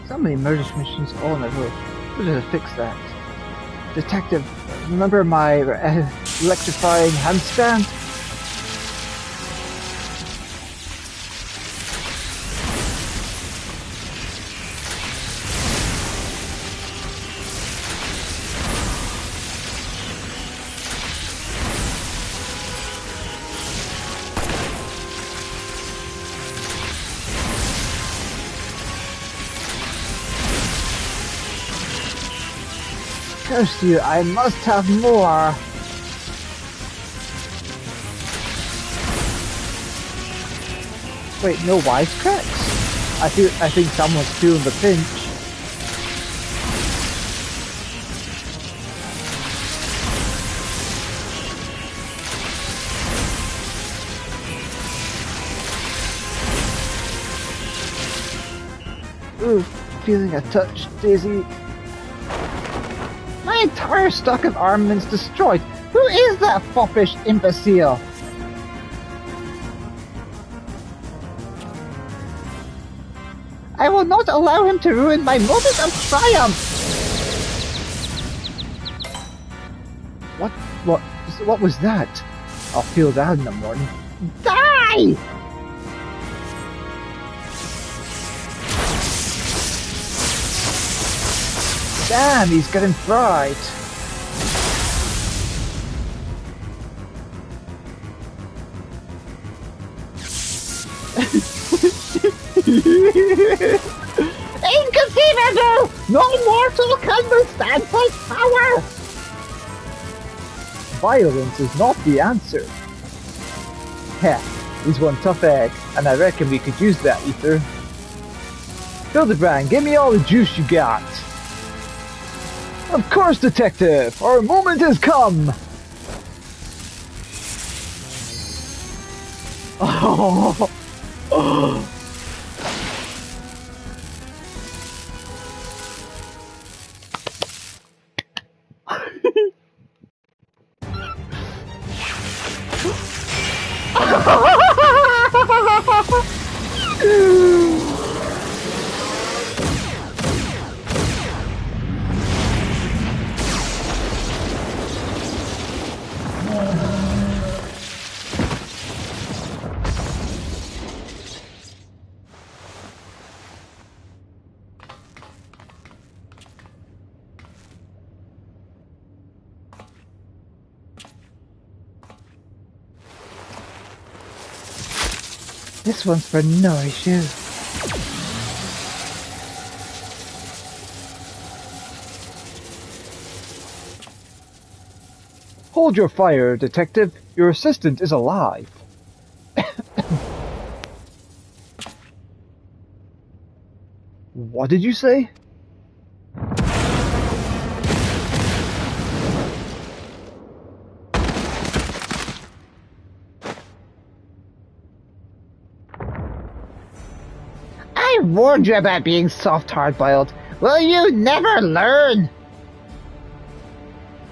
So many murder missions all in a row. We'll just fix that. Detective, remember my electrifying handstand? Curse you, I must have more! Wait, no wisecracks? I think someone's feeling the pinch. Ooh, feeling a touch dizzy. My entire stock of armaments destroyed. Who is that foppish imbecile? I will not allow him to ruin my moment of triumph! What was that? I'll feel that in the morning. Die! Damn, he's getting fried. Inconceivable! No mortal can withstand such power! Violence is not the answer. Heh, he's one tough egg, and I reckon we could use that ether. Hildebrand, give me all the juice you got. Of course, Detective! Our moment has come! Oh. Oh. This one's for no issue. Hold your fire, Detective. Your assistant is alive. What did you say? I warned you about being soft hard-boiled. Will you never learn?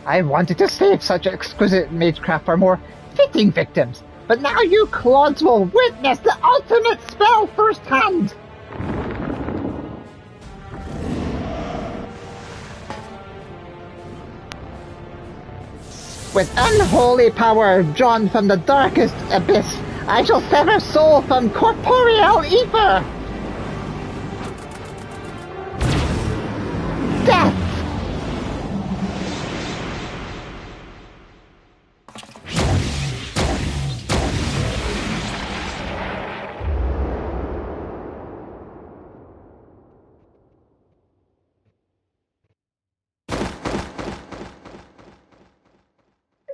I wanted to save such exquisite magecraft for more fitting victims, but now you clods will witness the ultimate spell firsthand! With unholy power drawn from the darkest abyss, I shall sever soul from corporeal ether! death!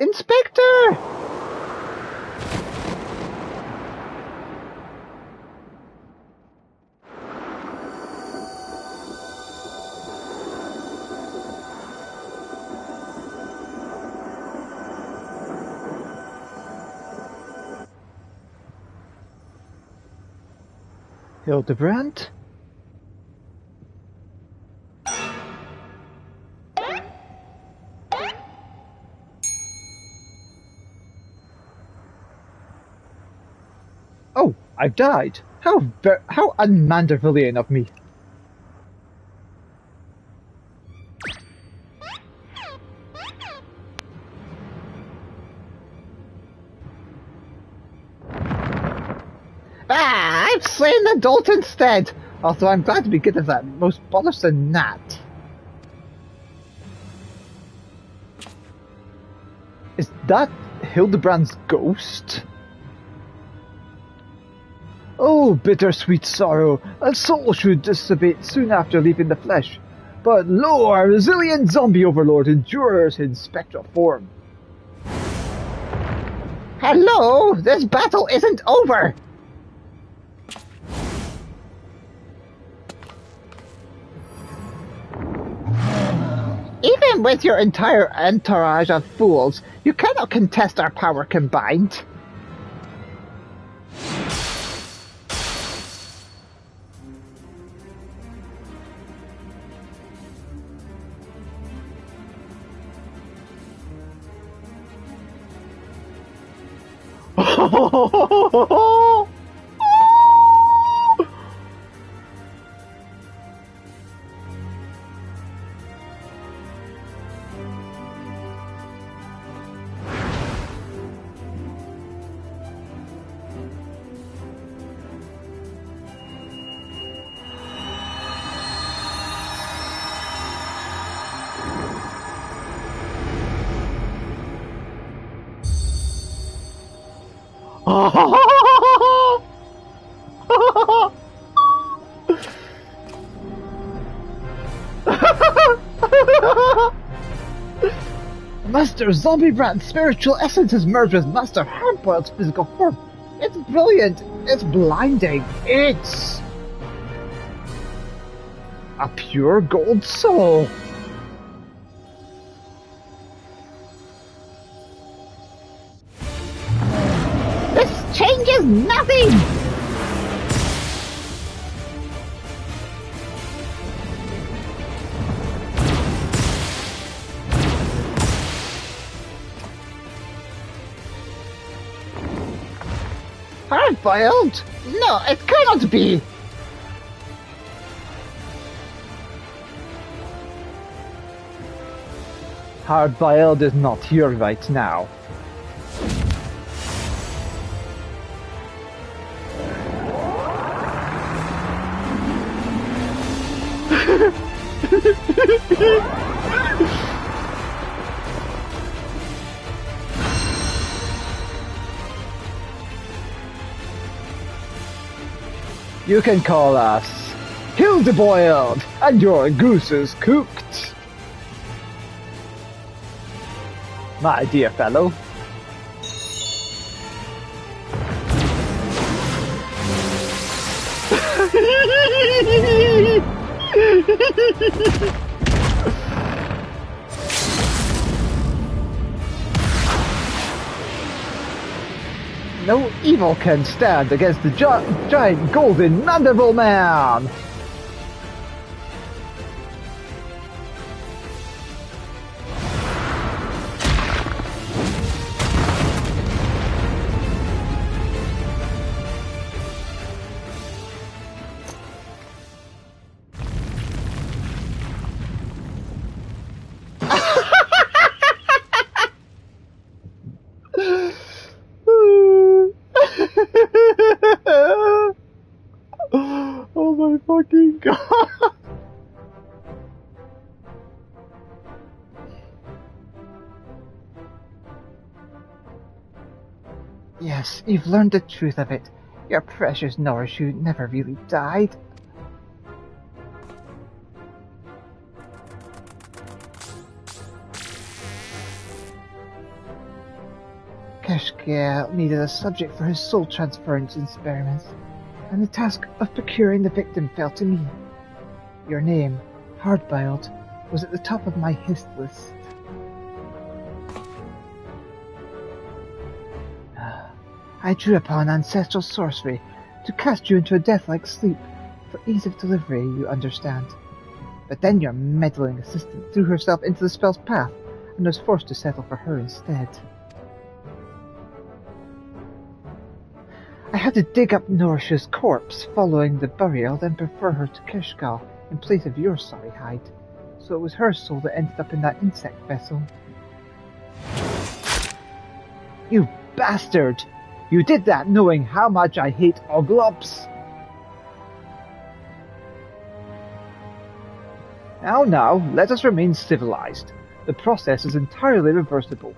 Inspector! Hildebrand? Oh, I've died. How unmandervillian of me. Ah, I've slain the dolt instead. Although I'm glad to be rid of that most bothersome gnat. Is that Hildebrand's ghost? Oh, bittersweet sorrow, a soul should dissipate soon after leaving the flesh. But lo, our resilient zombie overlord endures in spectral form. Hello, this battle isn't over! Even with your entire entourage of fools, you cannot contest our power combined. Master Zombiebrand's spiritual essence has merged with Master Hardboiled's physical form. It's brilliant. It's blinding. It's a pure gold soul. This changes nothing! Hardboiled? No, it cannot be! Hardboiled is not here right now. You can call us Hildeboiled, and your goose is cooked. My dear fellow. No evil can stand against the giant golden mandible man! Oh my fucking god! Yes, you've learned the truth of it. Your precious Norishu never really died. Keshkia needed a subject for his soul transference experiments, and the task of procuring the victim fell to me. Your name, Hardboiled, was at the top of my hist list. I drew upon ancestral sorcery to cast you into a death-like sleep, for ease of delivery, you understand. But then your meddling assistant threw herself into the spell's path, and was forced to settle for her instead. I had to dig up Norisha's corpse following the burial, then prefer her to Keshkal in place of your sorry hide, so it was her soul that ended up in that insect vessel. You bastard! You did that knowing how much I hate Oglops! Now, let us remain civilized. The process is entirely reversible.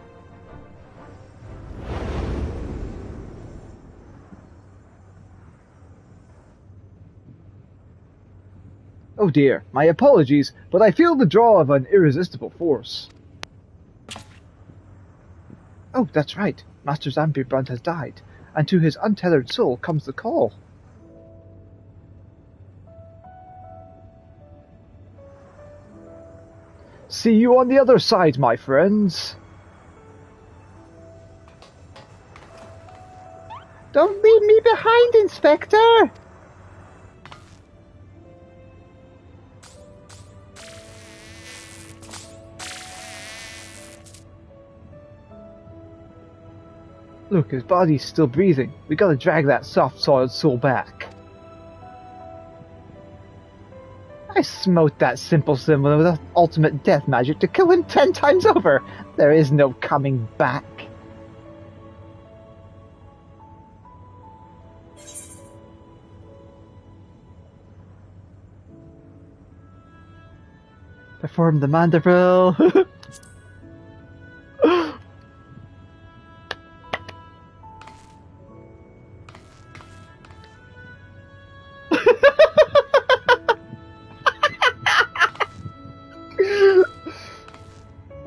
Oh dear, my apologies, but I feel the draw of an irresistible force. Oh, that's right. Master Zambibrand has died, and to his untethered soul comes the call. See you on the other side, my friends. Don't leave me behind, Inspector! Look, his body's still breathing. We gotta drag that soft-soiled soul back. I smote that simple symbol with ultimate death magic to kill him 10 times over. There is no coming back. Perform the mandrill.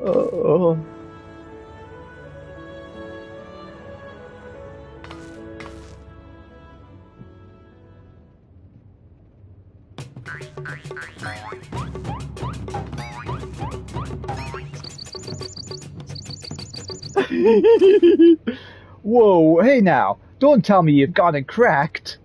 Oh. Whoa, hey now, don't tell me you've gone and cracked.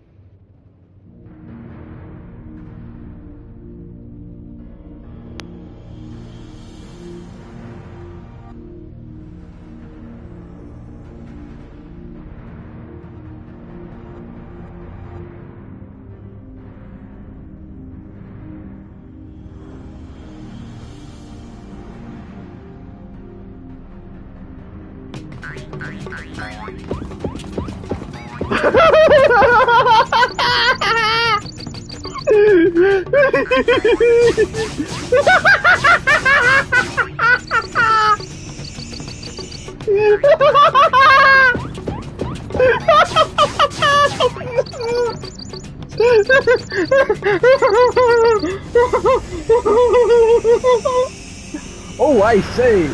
Oh, I say!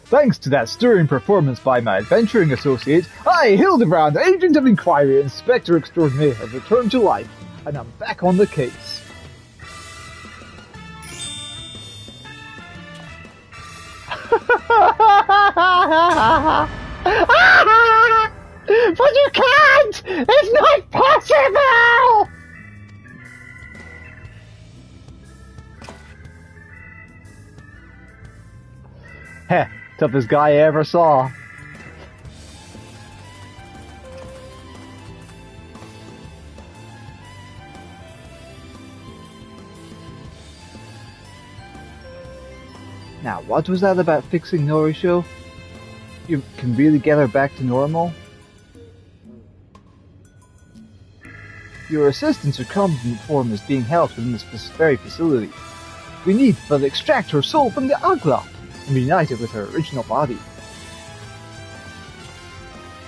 Thanks to that stirring performance by my adventuring associate, I, Hildebrand, Agent of Inquiry, Inspector Extraordinaire, have returned to life, and I'm back on the case. But you can't! It's not possible! Heh, toughest guy I ever saw. Now, what was that about fixing Norisho? You can really get her back to normal? Your assistant's recombinant form is being held within this very facility. We need but extract her soul from the Aglop and reunite it with her original body.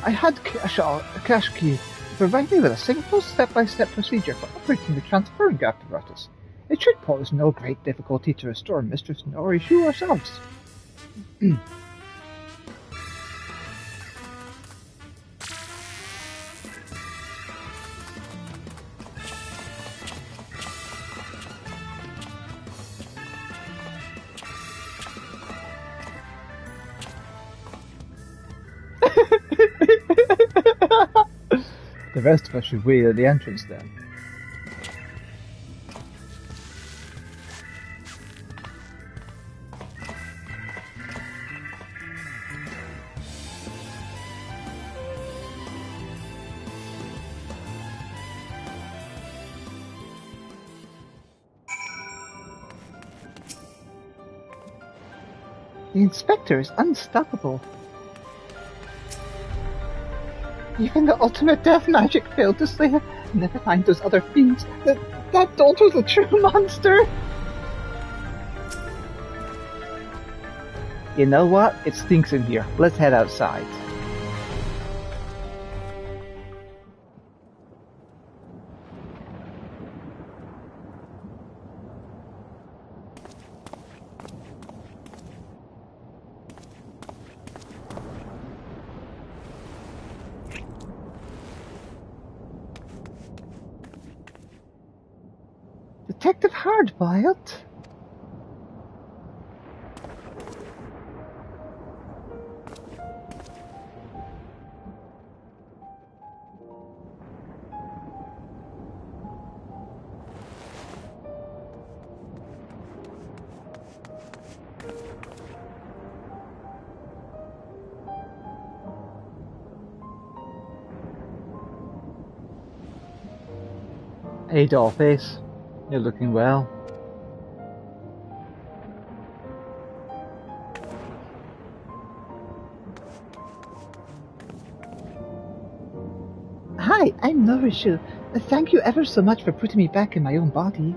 I had a cache key to provide me with a simple step-by-step procedure for operating the transferring apparatus. It should pose no great difficulty to restore Mistress Norishu ourselves. The rest of us should wait at the entrance then. The inspector is unstoppable. Even the ultimate death magic failed to slay her. Never mind those other fiends. That dolt was a true monster. You know what? It stinks in here. Let's head outside. Detective Hardwild? Hey, Dollface. You're looking well. Hi, I'm Norishu. Thank you ever so much for putting me back in my own body.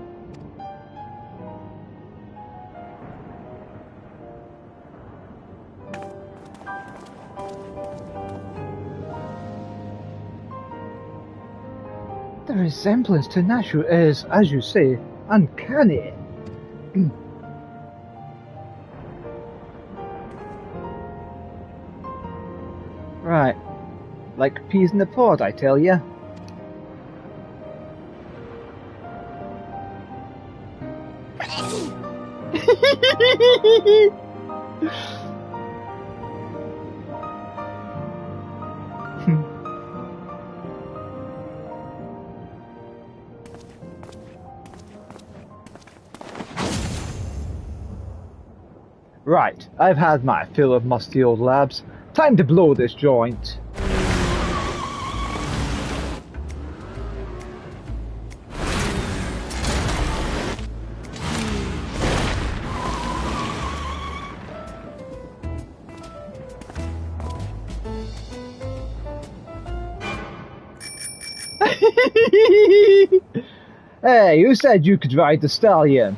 The resemblance to Nashu is, as you say, uncanny. Right. Like peas in a pod, I tell ya. Right, I've had my fill of musty old labs. Time to blow this joint. Hey, who said you could ride the stallion?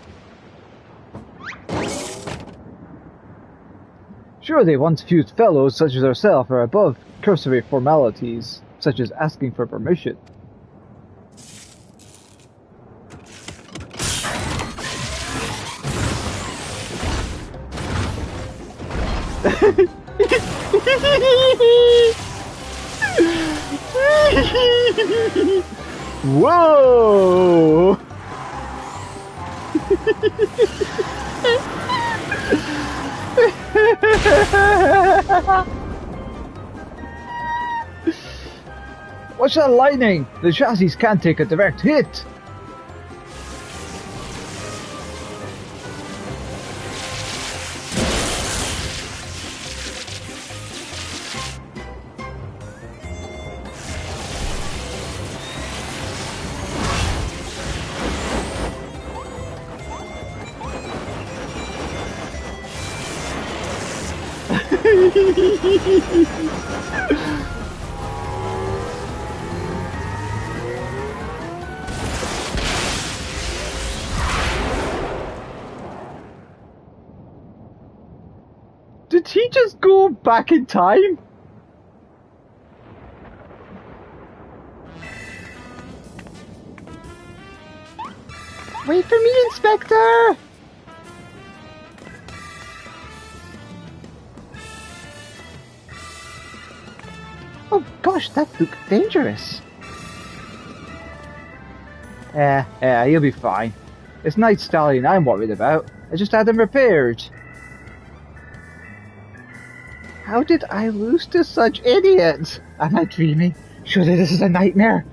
Surely once-fused fellows such as ourselves are above cursory formalities, such as asking for permission. Whoa! Watch that lightning! The chassis can't take a direct hit! Did he just go back in time? Wait for me, Inspector! Oh gosh, that looked dangerous. He'll be fine. It's Night Stallion I'm worried about. I just had him repaired. How did I lose to such idiots? Am I dreaming? Surely this is a nightmare.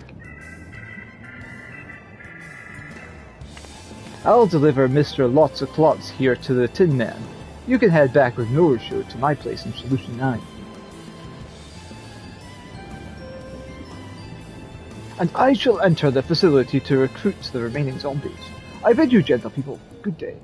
I'll deliver Mr. Lots of Clots here to the Tin Man. You can head back with no issue to my place in Solution 9. And I shall enter the facility to recruit the remaining zombies. I bid you, gentle people, good day.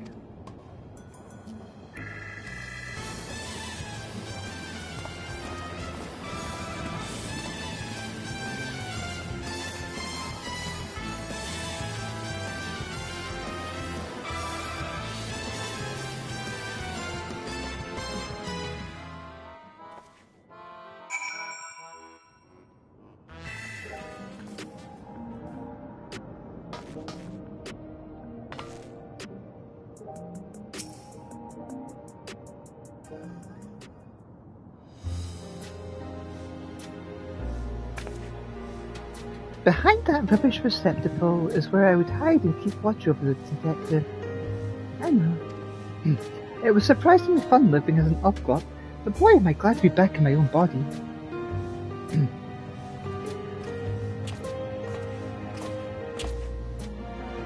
Behind that rubbish receptacle is where I would hide and keep watch over the detective. I know. It was surprisingly fun living as an Obglot, but boy am I glad to be back in my own body.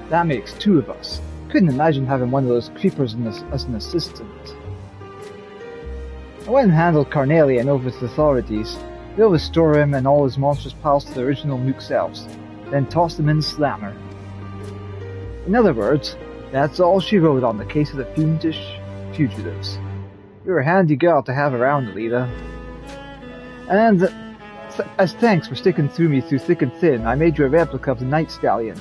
That makes two of us. Couldn't imagine having one of those creepers as an assistant. I went and handled Carnelian over to the authorities. They'll restore him and all his monstrous pals to the original Mook selves, then toss them in the slammer. In other words, that's all she wrote on the case of the fiendish fugitives. You're a handy girl to have around, Elita. And as thanks for sticking through me through thick and thin, I made you a replica of the Night Stallion.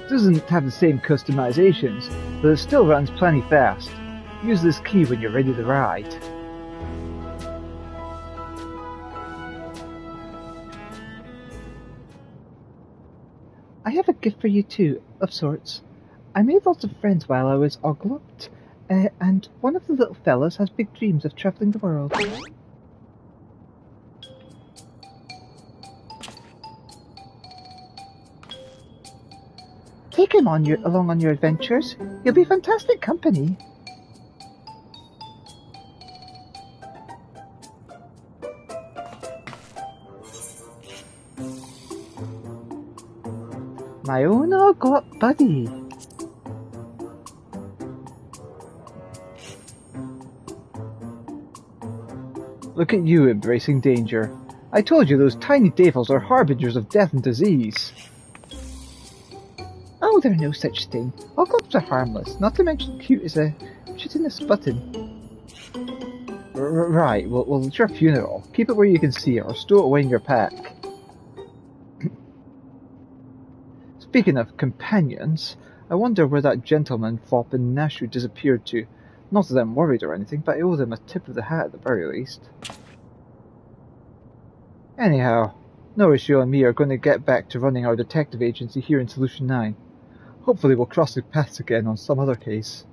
It doesn't have the same customizations, but it still runs plenty fast. Use this key when you're ready to ride. I have a gift for you too, of sorts. I made lots of friends while I was Oglot, and one of the little fellas has big dreams of travelling the world. Take him along on your adventures. He'll be fantastic company. My own Oglot buddy. Look at you embracing danger. I told you those tiny devils are harbingers of death and disease. Oh, they're no such thing. Oglots are harmless, not to mention cute as a chitinous button. Right, well, it's your funeral. Keep it where you can see it, or stow it away in your pack. Speaking of companions, I wonder where that gentleman fop in Nashu disappeared to. Not that I'm worried or anything, but I owe them a tip of the hat at the very least. Anyhow, Norishio and me are going to get back to running our detective agency here in Solution 9. Hopefully we'll cross the paths again on some other case.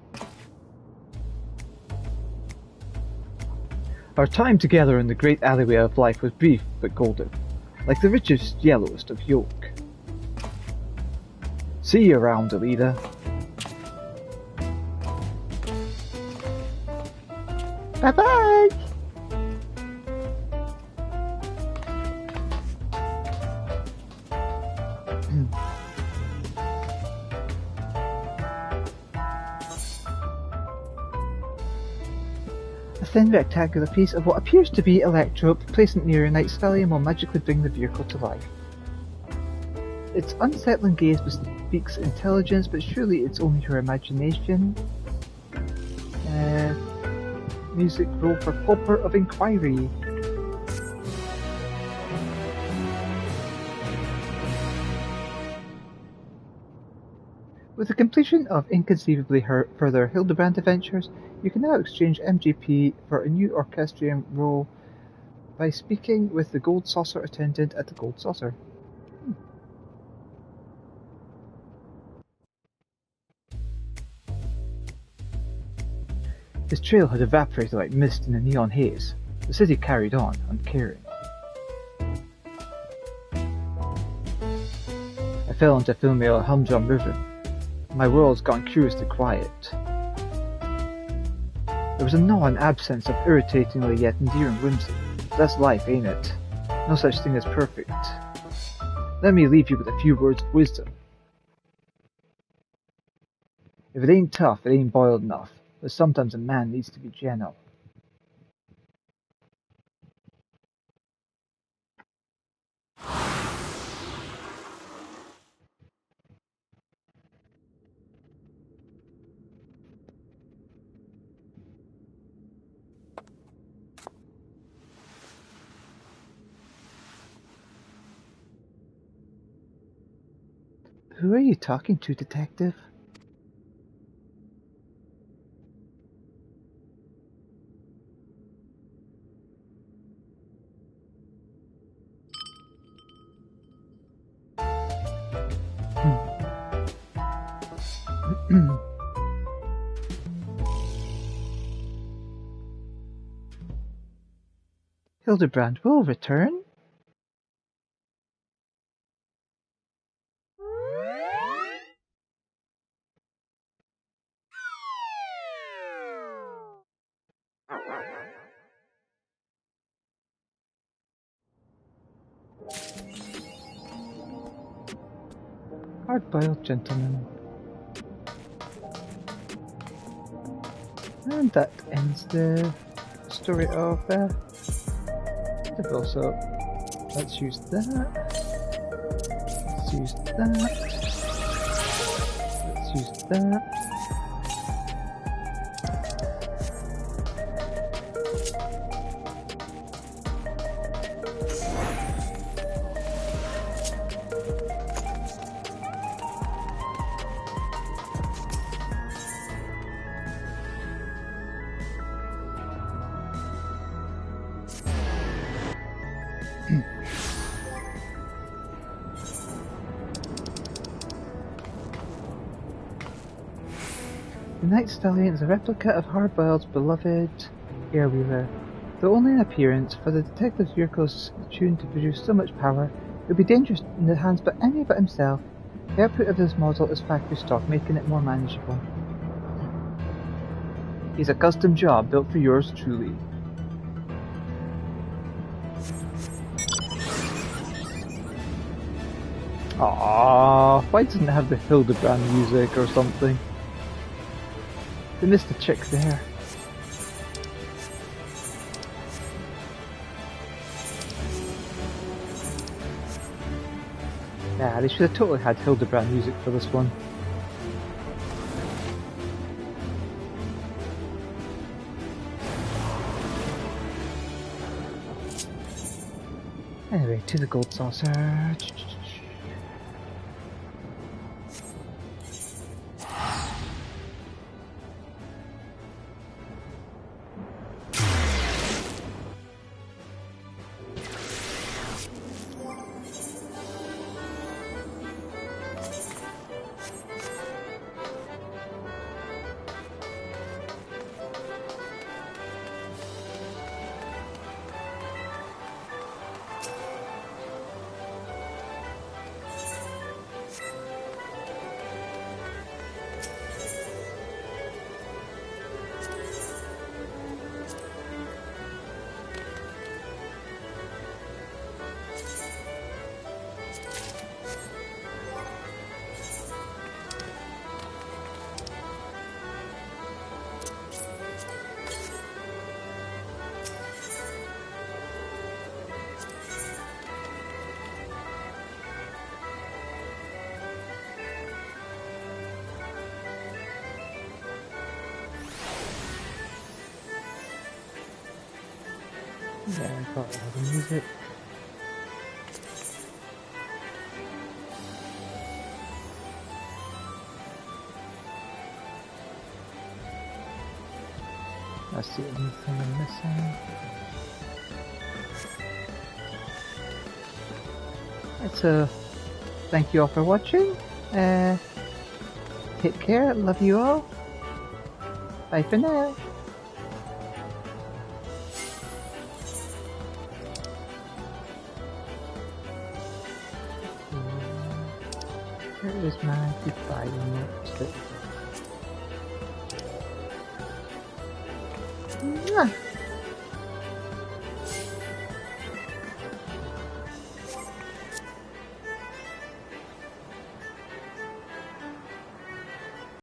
Our time together in the great alleyway of life was brief but golden, like the richest, yellowest of yolk. See you around, Elita. Bye-bye! A thin rectangular piece of what appears to be electrope placed near a Night Stallion will magically bring the vehicle to life. Its unsettling gaze bespeaks intelligence, but surely it's only her imagination. music roll for Pauper of Inquiry. With the completion of inconceivably further Hildebrand adventures, you can now exchange MGP for a new orchestrion role by speaking with the Gold Saucer attendant at the Gold Saucer. His trail had evaporated like mist in the neon haze. The city carried on, uncaring. I fell into female humdrum river. My world's gone curiously quiet. There was a gnawing absence of irritatingly yet endearing whimsy. That's life, ain't it? No such thing as perfect. Let me leave you with a few words of wisdom. If it ain't tough, it ain't boiled enough. But sometimes a man needs to be gentle. Who are you talking to, detective? Hildebrand will return? Hard-boiled gentleman. And that ends the story of the also. Let's use that. Let's use that. Let's use that. The Night Stallion is a replica of Hardboiled's beloved Airwheeler. Though only an appearance, for the detective's vehicle is tuned to produce so much power, it would be dangerous in the hands of any but himself. The output of this model is factory stock, making it more manageable. He's a custom job built for yours truly. Aww, why doesn't it have the Hildebrand music or something? They missed the chick there. Yeah, they should have totally had Hildebrand music for this one. Anyway, to the Gold Saucer. Yeah, I got all the music. That's the only thing I'm missing. Right, so, thank you all for watching. Take care, love you all. Bye for now. Here is my goodbye note. Mwah.